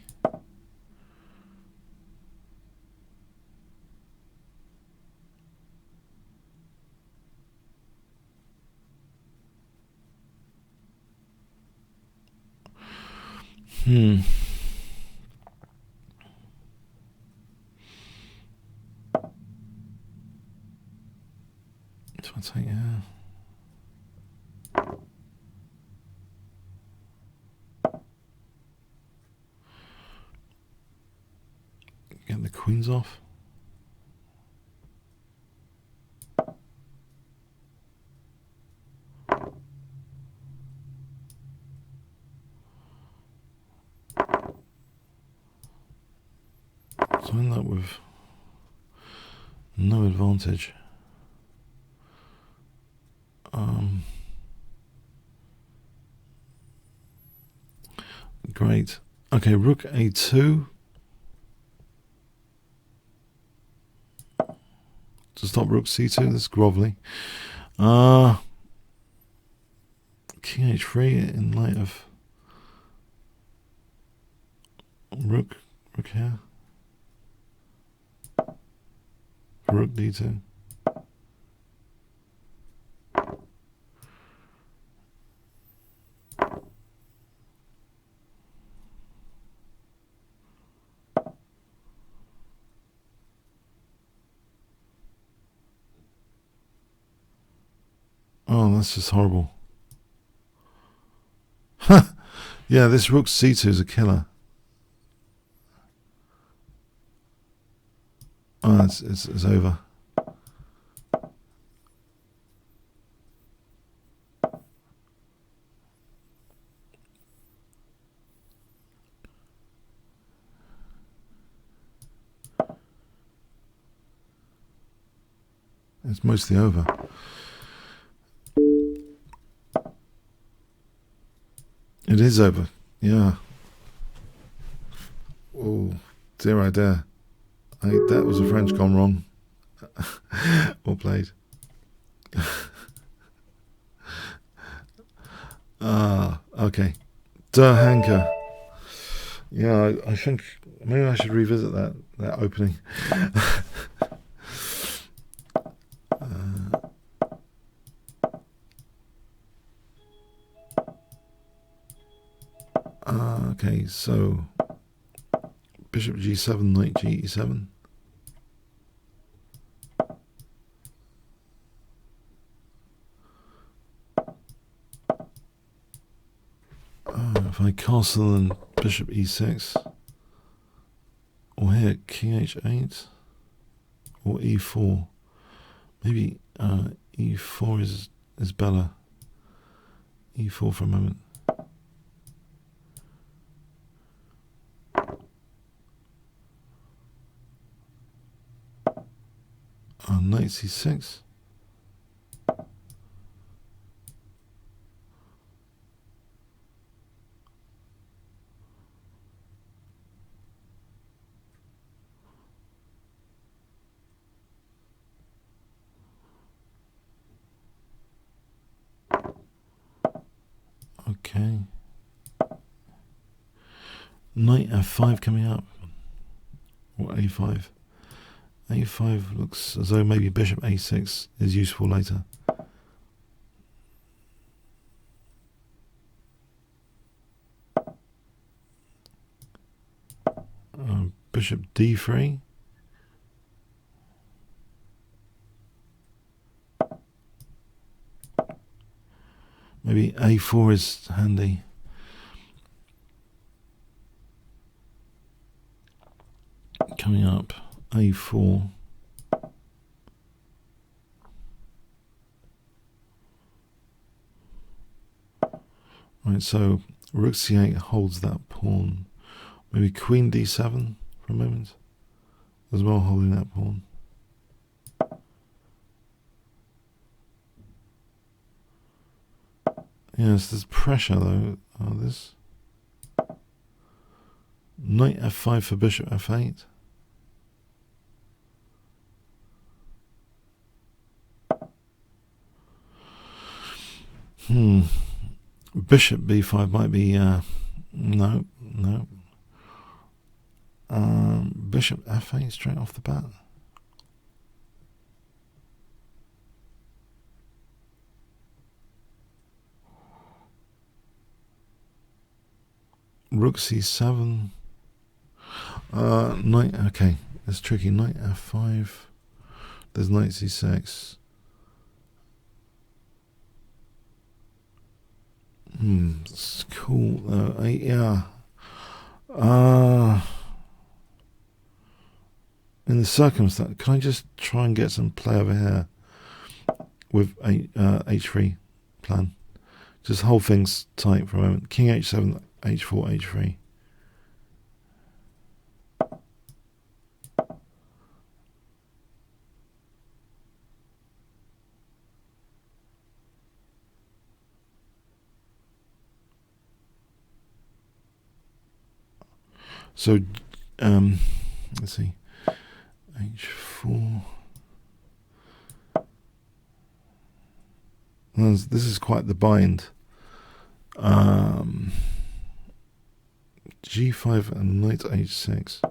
queen's off. So I end up with no advantage. Great. Okay, rook a2 to stop rook c2. That's grovelly. King h3 in light of rook here. Rook d2. Oh, that's just horrible. Yeah, this rook c2 is a killer. Oh, it's over. It's mostly over. It is over. Yeah. Oh, dear, oh dear. That was a French gone wrong. Well played. Okay. Der Hanker. Yeah, I think maybe I should revisit that opening. Okay, so bishop g7, knight g7. If I castle and bishop e6, or here king h8, or e4, maybe e4 is better. E4 for a moment. Knight c6. Okay. Knight f5 coming up. Or a5. a5 looks as though maybe bishop a6 is useful later. Bishop d3. Maybe a4 is handy. Coming up, a4. Right, so rook c8 holds that pawn. Maybe queen d7 for a moment, as well, holding that pawn. Yes, there's pressure though. This knight f5 for bishop f8. Bishop b5 might be no. Bishop f8 straight off the bat. Rook c7. Knight. Okay, that's tricky. Knight f5. There's knight c6. It's cool. 8, yeah. in the circumstance, can I just try and get some play over here with a h3 plan? Just hold things tight for a moment. King h7, h4, h3. So, let's see, h4. This is quite the bind. G5 and knight h6.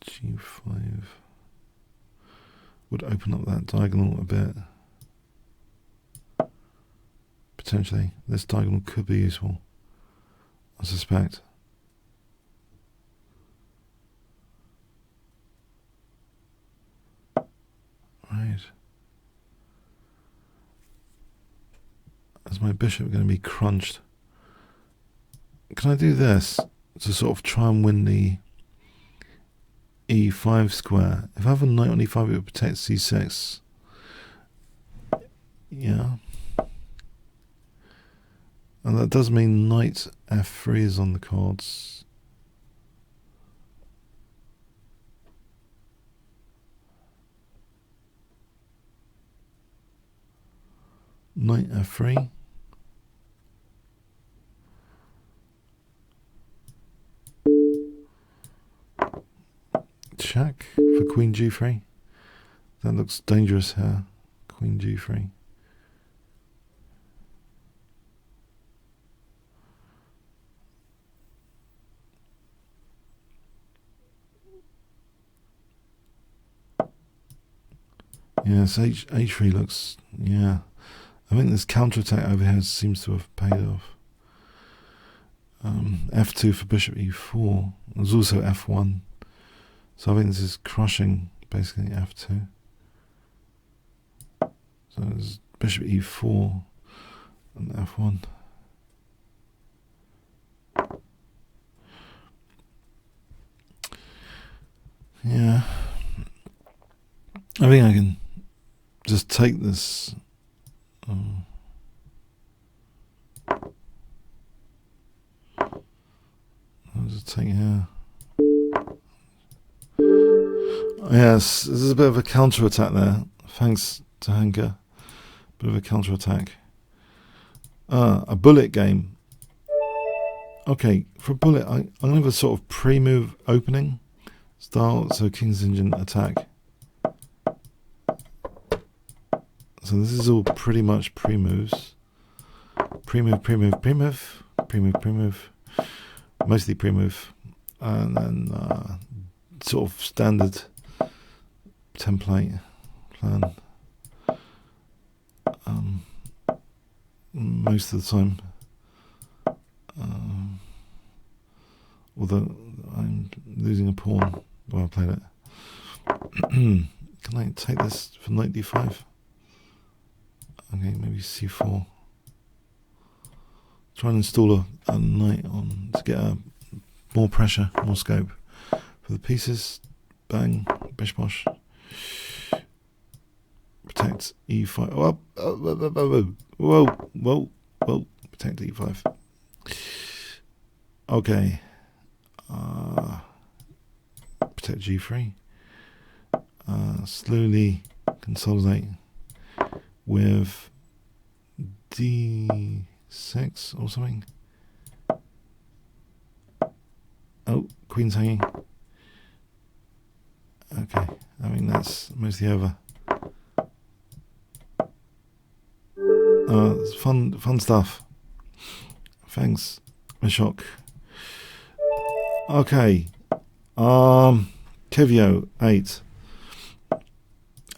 G5 would open up that diagonal a bit. Potentially, this diagonal could be useful, I suspect. Right. Is my bishop going to be crunched? Can I do this to sort of try and win the e5 square? If I have a knight on e5, it would protect c6. Yeah. And that does mean knight f3 is on the cards. Knight f3. Check for queen g3. That looks dangerous here. Queen g3. Yes, h3 looks, yeah. I think this counterattack over here seems to have paid off. F2 for bishop e4. There's also f1. So I think this is crushing basically f2. So there's bishop e4 and f1. Yeah. I think I can just take this. I'll just take here. Yes, this is a bit of a counter-attack there. Thanks to Hanker. Bit of a counter-attack. A bullet game. Okay, for a bullet, I'm going to have a sort of pre-move opening style. So King's Engine attack. So this is all pretty much pre-moves. Pre-move, pre-move, pre-move. Pre-move, pre-move. Mostly pre-move. And then sort of standard template plan. Most of the time. Although I'm losing a pawn while I played it. Can I take this for knight d5? Okay, maybe c4. Try and install a knight on to get more pressure, more scope for the pieces. Bang, bish bosh. Protect e5. Whoa. Protect e5. Okay. Protect g3. Slowly consolidate with d6 or something. Oh, queen's hanging. Okay, I mean that's mostly over. It's fun stuff. Thanks, Mashok. Okay, Kivio 8.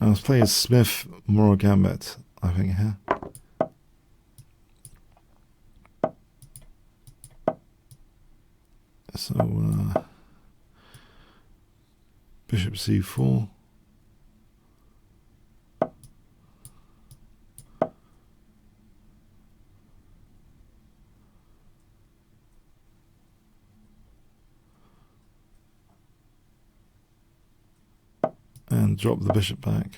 Let's play as Smith Moro Gambit, I think here. So bishop c4. and drop the bishop back.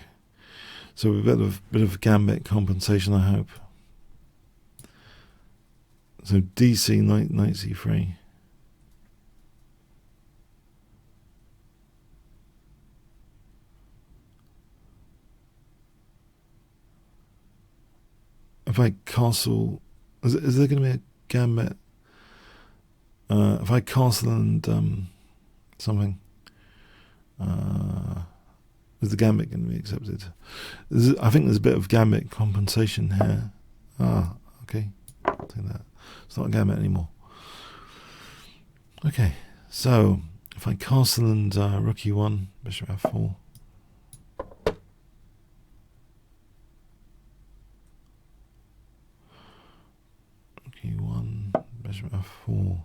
So a bit of gambit compensation, I hope. So DC, knight c3. If I castle, is there going to be a gambit? If I castle and something, is the gambit going to be accepted? I think there's a bit of gambit compensation here. Okay, I'll take that. It's not a gambit anymore. Okay, so if I castle and rook e1, bishop f4. Rook e1, bishop f4.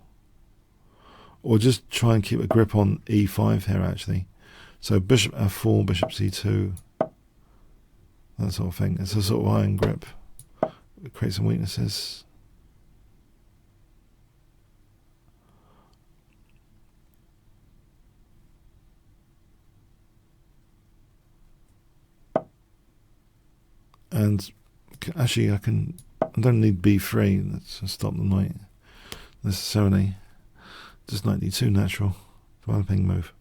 Or just try and keep a grip on e5 here, actually. So bishop f4, bishop c2, that sort of thing. It's a sort of iron grip. It creates some weaknesses. And actually, I don't need b3. Let's stop the knight necessarily. Just knight d2 natural, developing move.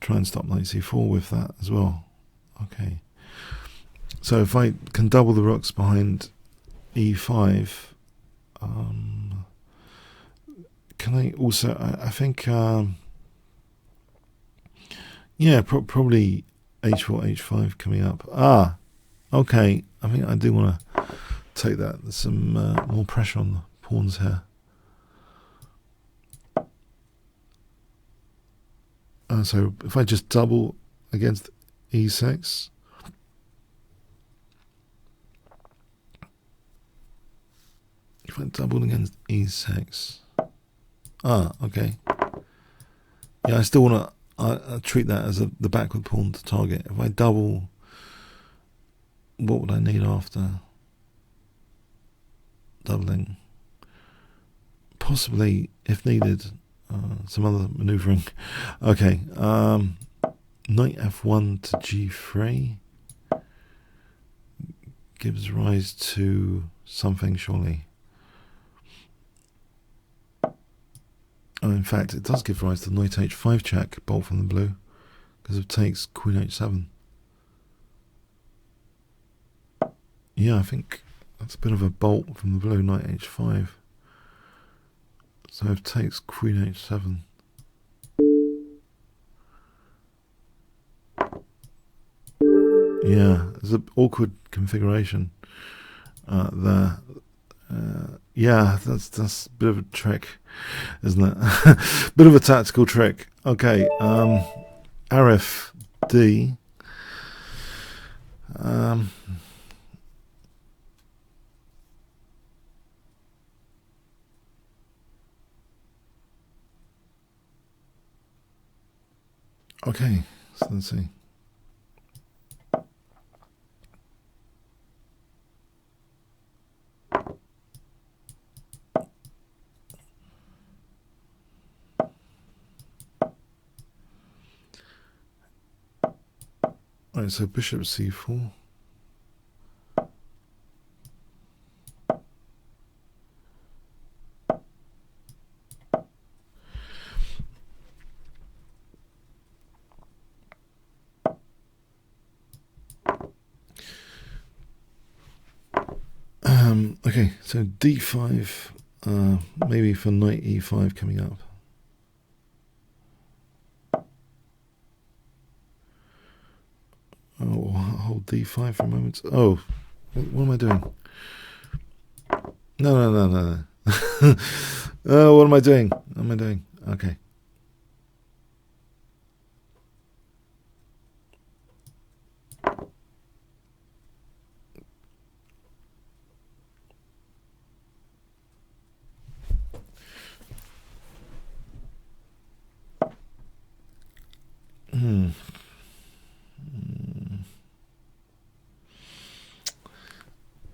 Try and stop knight c4 with that as well. Okay. So if I can double the rooks behind e5, can I also? I think, yeah, probably h4, h5 coming up. Okay. I think I do want to take that. There's some more pressure on the pawns here. So if I just double against e6, if I double against e6, okay. Yeah, I still want to treat that as the backward pawn to target. If I double, what would I need after doubling? Possibly, if needed, some other maneuvering. Okay, knight f1 to g3 gives rise to something, surely. In fact, it does give rise to knight h5 check, bolt from the blue, because it takes queen h7. Yeah, I think that's a bit of a bolt from the blue, knight h5. So it takes queen h7. Yeah, there's an awkward configuration there. Yeah, that's a bit of a trick, isn't it? Bit of a tactical trick. Okay, Arif D. Okay, so let's see. Right, so bishop c4. Okay, so d5, maybe for knight e5 coming up. Oh, hold d5 for a moment. Oh, what am I doing? No. Oh, what am I doing? What am I doing? Okay.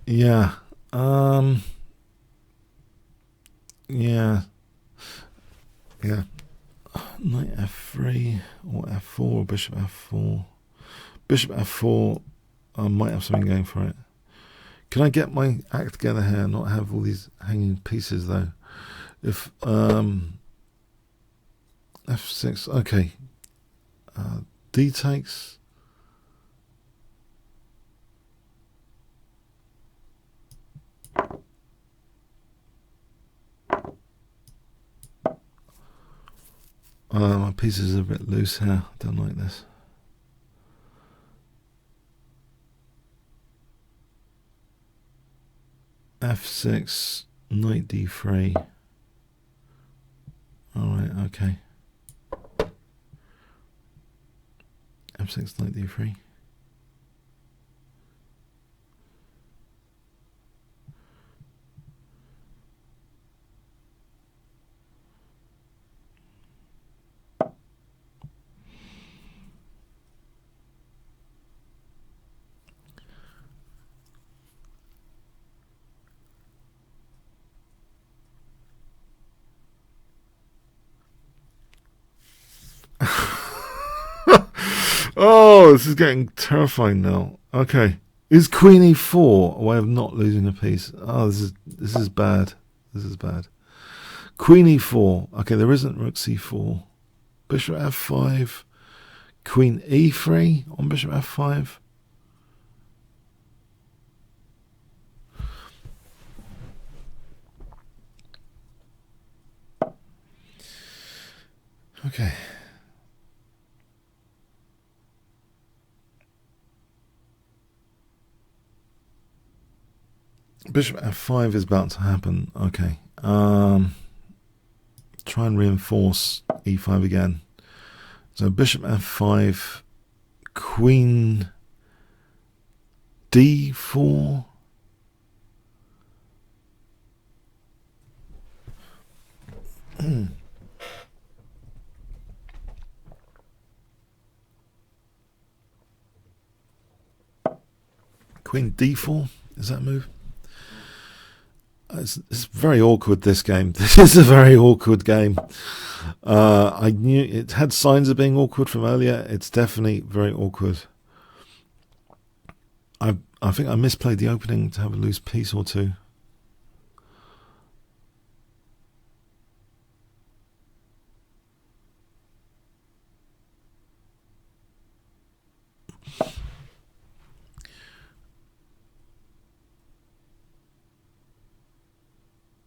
Yeah. Yeah. Knight f3 or f4, bishop f4. Bishop f4. I might have something going for it. Can I get my act together here and not have all these hanging pieces though? If f6, okay. D takes. My pieces are a bit loose here. I don't like this. F6, knight d3. Alright, okay. F6, knight d3. Oh, this is getting terrifying now. Okay. Is Queen e4 a way of not losing a piece? Oh, this is bad. This is bad. Queen e4. Okay, there isn't rook c4. Bishop f5. Queen e3 on bishop f5. Okay. Bishop f5 is about to happen. Okay. Try and reinforce e5 again. So bishop f5, queen d4. Queen d4, is that a move? It's very awkward, this game. This is a very awkward game. I knew it had signs of being awkward from earlier. It's definitely very awkward. I think I misplayed the opening to have a loose piece or two.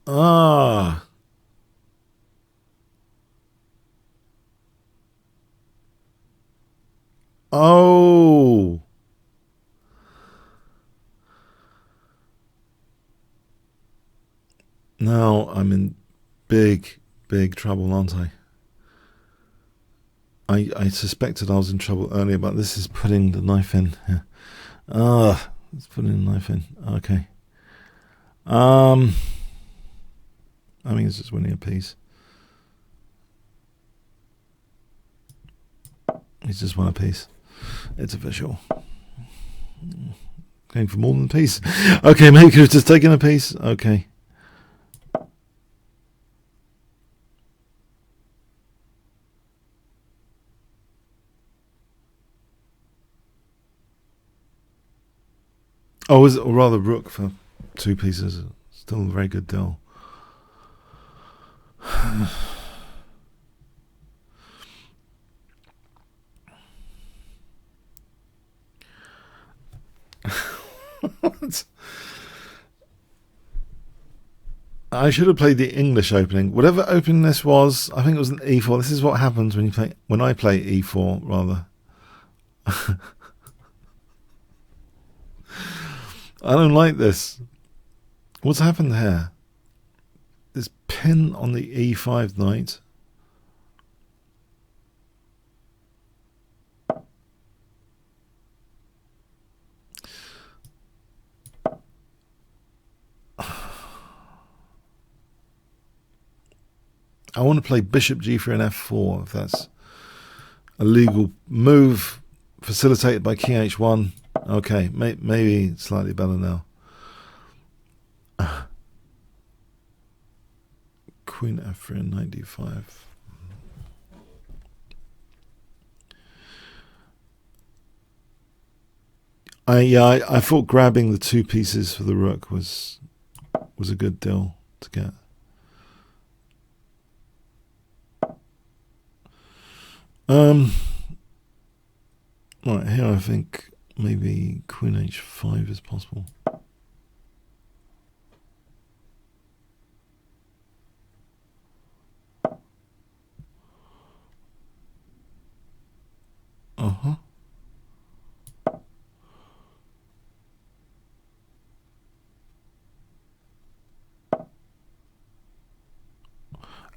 Ah. Oh. Now I'm in big trouble, aren't I? I suspected I was in trouble earlier, but this is putting the knife in. Ah, it's putting the knife in. Okay. I mean, it's just winning a piece. He's just won a piece. It's official. Going for more than a piece. Okay, maybe could have just taken a piece. Okay. Oh, is it, or rather rook for two pieces. Still a very good deal. I should have played the English opening. Whatever opening this was, I think it was an e4. This is what happens when I play e4 rather. I don't like this. What's happened here? This pin on the e5 knight. I want to play bishop g3 and f4 if that's a legal move facilitated by king h1. Okay, maybe slightly better now. Queen f3 and knight d5. I thought grabbing the 2 pieces for the rook was a good deal to get. Right, here I think maybe Queen H5 is possible.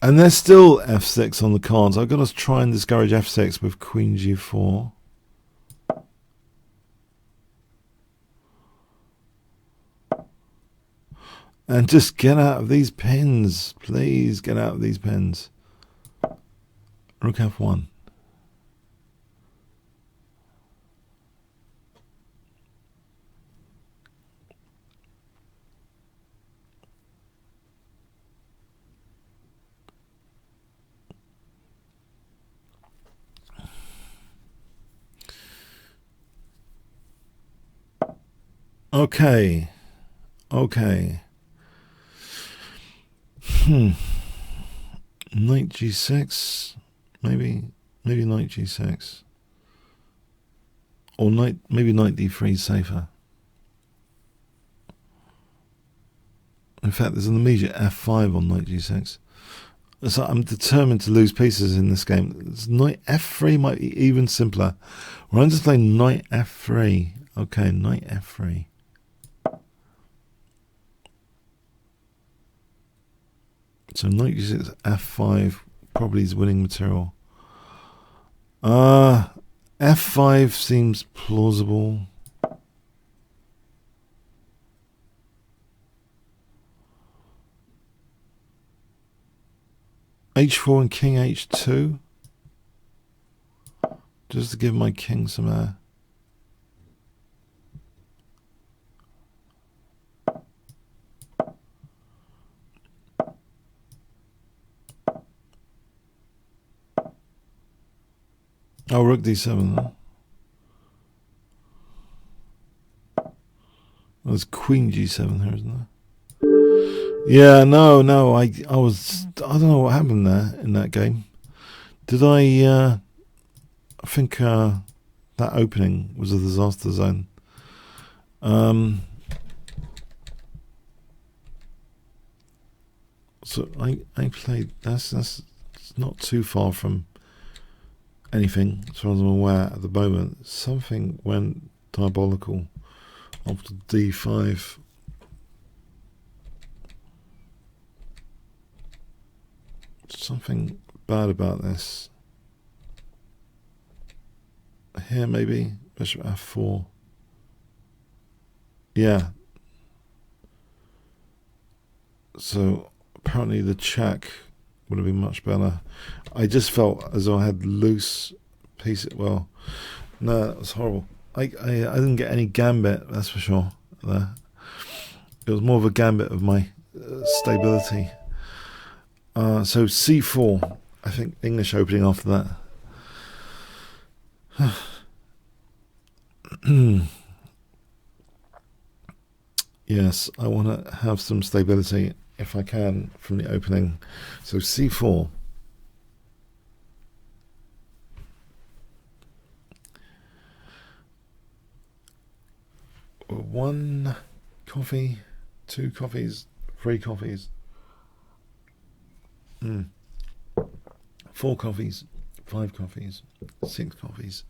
And there's still f6 on the cards. I've got to try and discourage f6 with Queen g4. And just get out of these pins. Please get out of these pins. Rook f1. Okay. Knight g6, maybe knight g6, or maybe knight d3 is safer. In fact, there's an immediate f5 on knight g6. So I'm determined to lose pieces in this game. Knight f3 might be even simpler. Well, I'm just playing knight f3. Okay, knight f3. So knight g6, f5 probably is winning material. F5 seems plausible. H4 and king h2. Just to give my king some air. Oh, rook d7 then. There's queen g7 here, isn't there? Yeah, no, I don't know what happened there in that game. Did I think that opening was a disaster zone. So I played, that's not too far from anything, as far as I'm aware at the moment. Something went diabolical after d5. Something bad about this. Here maybe, bishop f4. Yeah. So apparently the check would have been much better. I just felt as though I had loose pieces. Well, no, that was horrible. I didn't get any gambit, that's for sure. There. It was more of a gambit of my stability. So c4, I think English opening after that. Yes, I want to have some stability if I can from the opening. So c4. One coffee, 2 coffees, 3 coffees. 4 coffees, 5 coffees, 6 coffees,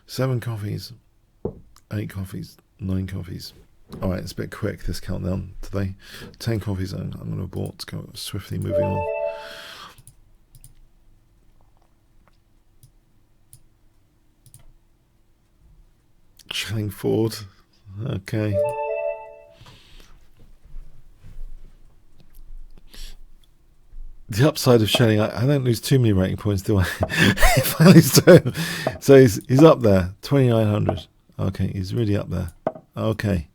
7 coffees, 8 coffees, 9 coffees. Alright, it's a bit quick, this countdown today. 10 coffees I'm going to abort to go swiftly moving on. Shelling forward. Okay. The upside of shelling, I don't lose too many rating points, do I? If I lose to him. So he's up there, 2,900. Okay, he's really up there. Okay.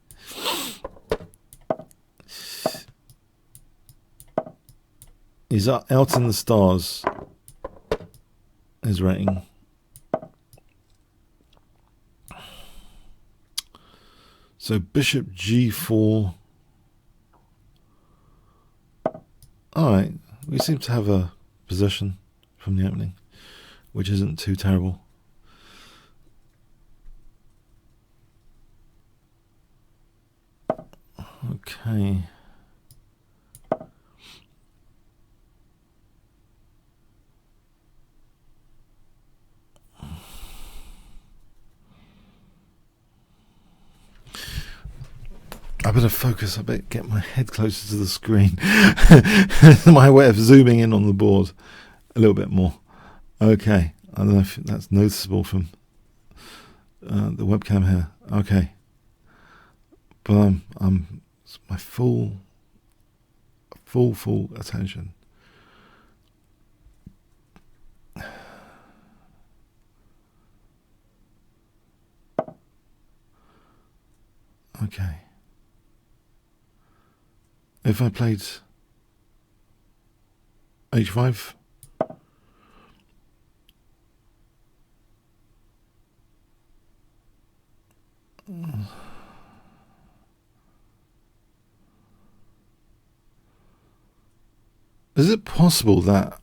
He's out in the stars, his rating. So bishop g4. Alright, we seem to have a position from the opening, which isn't too terrible. Okay. I better focus, I better get my head closer to the screen. My way of zooming in on the board a little bit more. Okay, I don't know if that's noticeable from the webcam here. Okay, but I'm my full attention. Okay. If I played h5, is it possible that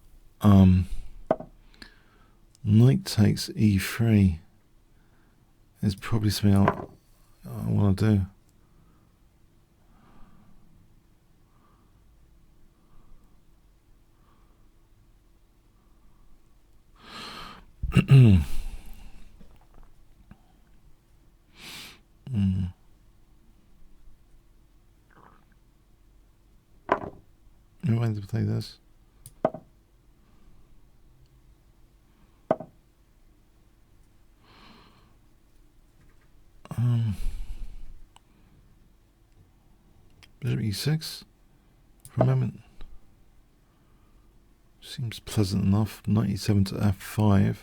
knight takes e3 is probably something I want to do? I'm going to play this. Bishop e6 for a moment. Seems pleasant enough. Knight e7 to f5.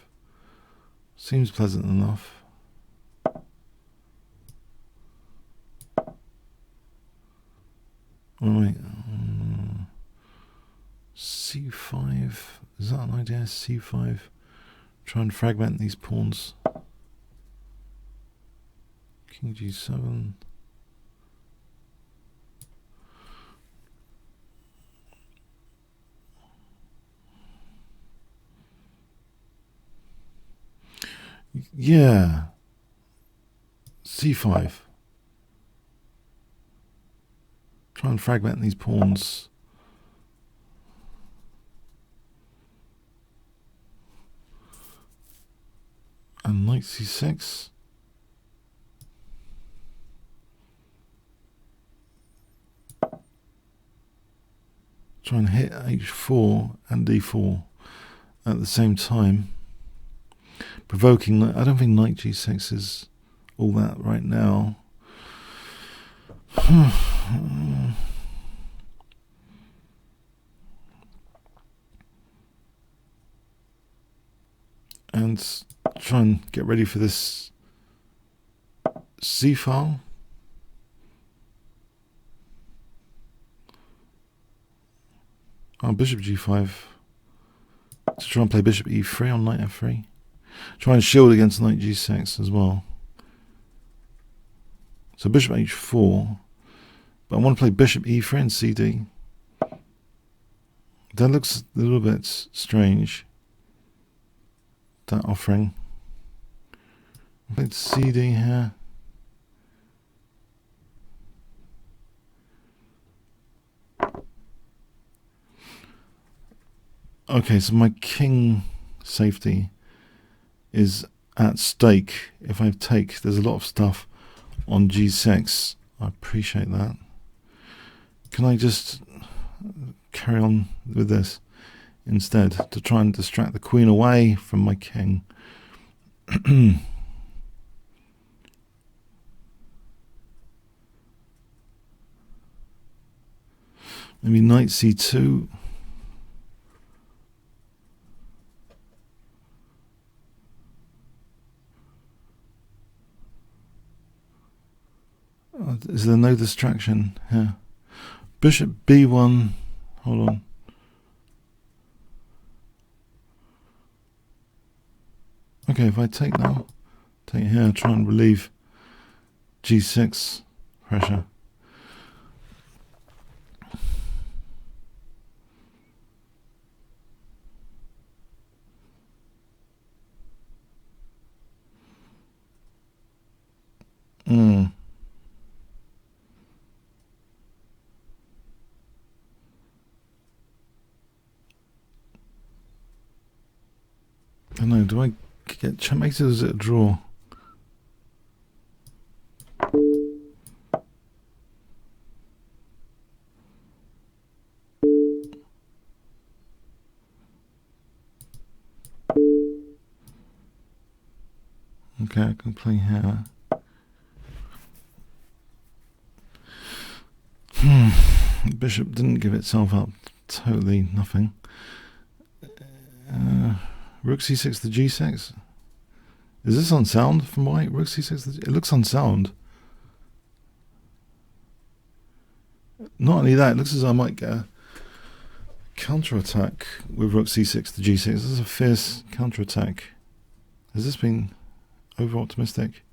Seems pleasant enough. Oh wait. c5. Is that an idea? c5. Try and fragment these pawns. King g7. Yeah. c5. Try and fragment these pawns. And knight c6. Try and hit h4 and d4 at the same time. Provoking, I don't think knight g6 is all that right now. And try and get ready for this c-file. Oh, bishop g5 to try and play bishop e3 on knight f3. Try and shield against knight g6 as well. So bishop h4, but I want to play bishop e3 and cd. That looks a little bit strange, that offering. I played cd here. Okay, so my king safety is at stake. If I take, there's a lot of stuff on g6. I appreciate that. Can I just carry on with this instead to try and distract the queen away from my king? Maybe knight c2. Is there no distraction here? Bishop b1. Hold on. Okay, if I take now, take here, try and relieve g6. pressure. I don't know, do I get checkmated or is it a draw? Okay, I can play here. Bishop didn't give itself up. Totally nothing. Rook c6 to g6. Is this unsound from white? Rook c6 it looks unsound. Not only that, it looks as though I might get a counter-attack with rook c6 to g6. This is a fierce counter-attack. Has this been over-optimistic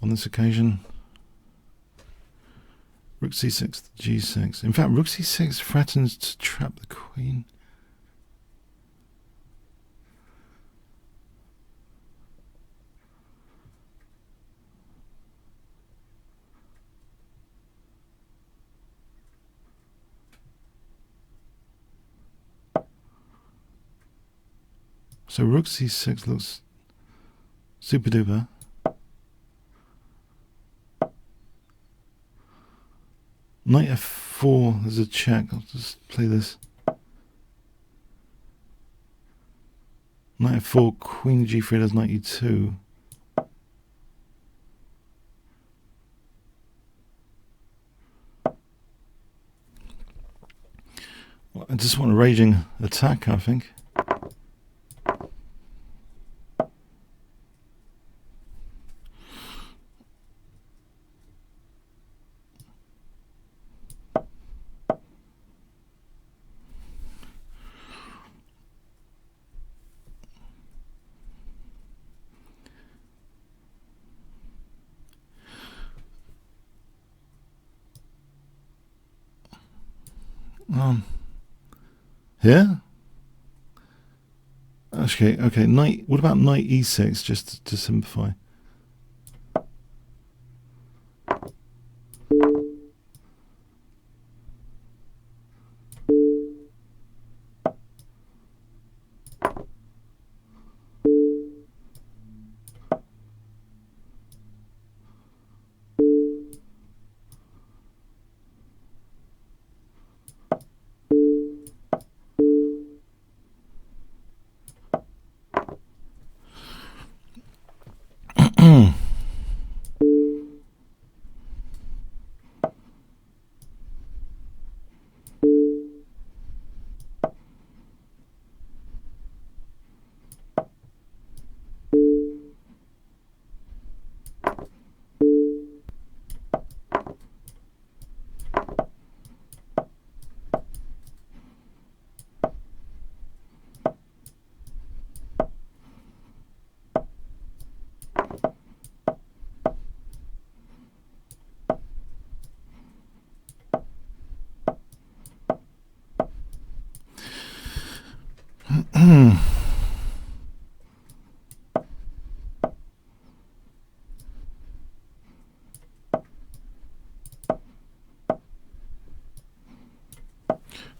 on this occasion? Rook c6 to g6. In fact, rook c6 threatens to trap the queen. So rook c6 looks super duper. Knight f4, there's a check. I'll just play this. Knight f4, queen g3, there's knight e2. Well, I just want a raging attack, I think. Here? Okay, knight, what about knight e6, just to simplify?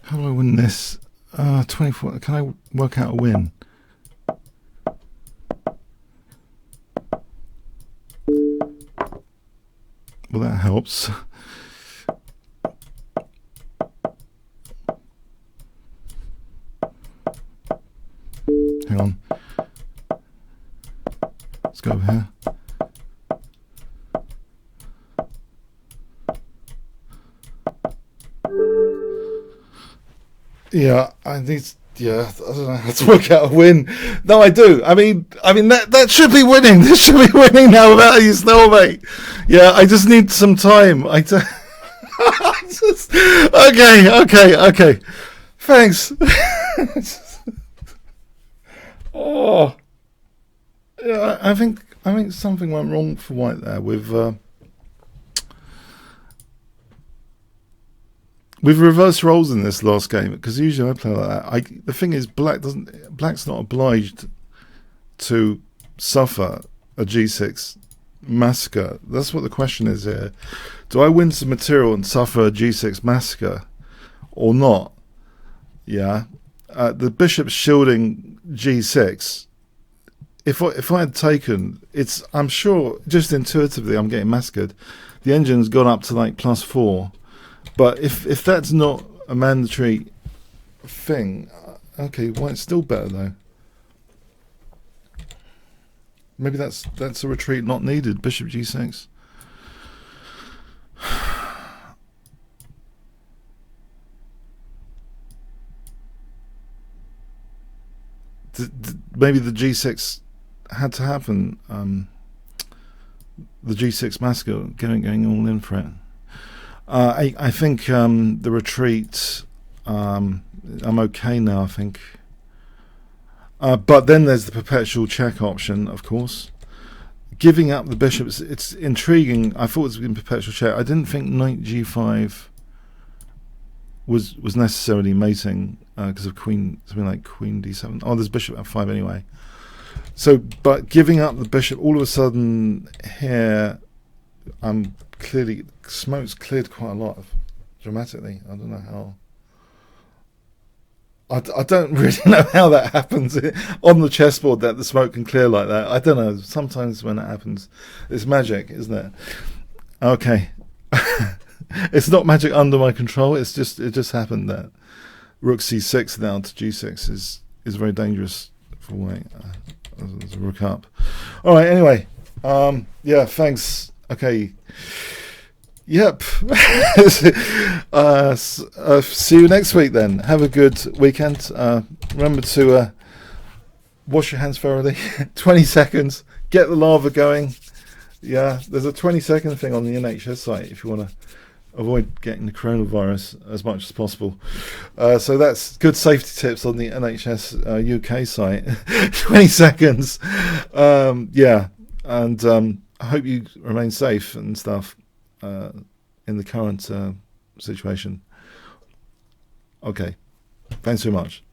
How do I win this? 24. Can I work out a win? Well, that helps. Hang on. Let's go over here. Yeah, I need. Yeah, I don't know how to work out a win. No, I do. I mean that should be winning. This should be winning now without you stalemate. Yeah, I just need some time. I just okay. Thanks. Oh, yeah. I think something went wrong for white there with With reverse roles in this last game, because usually I play like that. The thing is, black's not obliged to suffer a g6 massacre. That's what the question is here. Do I win some material and suffer a g6 massacre or not? Yeah. The bishop's shielding g6. If I had taken, I'm sure, just intuitively, I'm getting massacred. The engine's gone up to like +4. But if that's not a mandatory thing, okay, well, it's still better though. Maybe that's a retreat not needed. Bishop g6. Maybe the g6 had to happen. The g6 massacre, going all in for it. I think the retreat, I'm okay now, I think. But then there's the perpetual check option, of course. Giving up the bishops, it's intriguing. I thought it was in perpetual check. I didn't think knight g5 was necessarily mating because of something like queen d7. Oh, there's bishop f5 anyway. So, but giving up the bishop, all of a sudden here, I'm clearly, smoke's cleared quite a lot dramatically. I don't know how. I don't really know how that happens on the chessboard, that the smoke can clear like that. I don't know. Sometimes when that happens, it's magic, isn't it? Okay. It's not magic under my control. It just happened that rook c6 down to g6 is very dangerous for white. There's a rook up. All right. Anyway, yeah. Thanks. Okay. Yep. See you next week then. Have a good weekend. Remember to wash your hands thoroughly. 20 seconds. Get the lava going. Yeah, there's a 20-second thing on the NHS site if you want to avoid getting the coronavirus as much as possible. So that's good safety tips on the NHS UK site. 20 seconds. Yeah, and I hope you remain safe and stuff. In the current situation. Okay, thanks so much.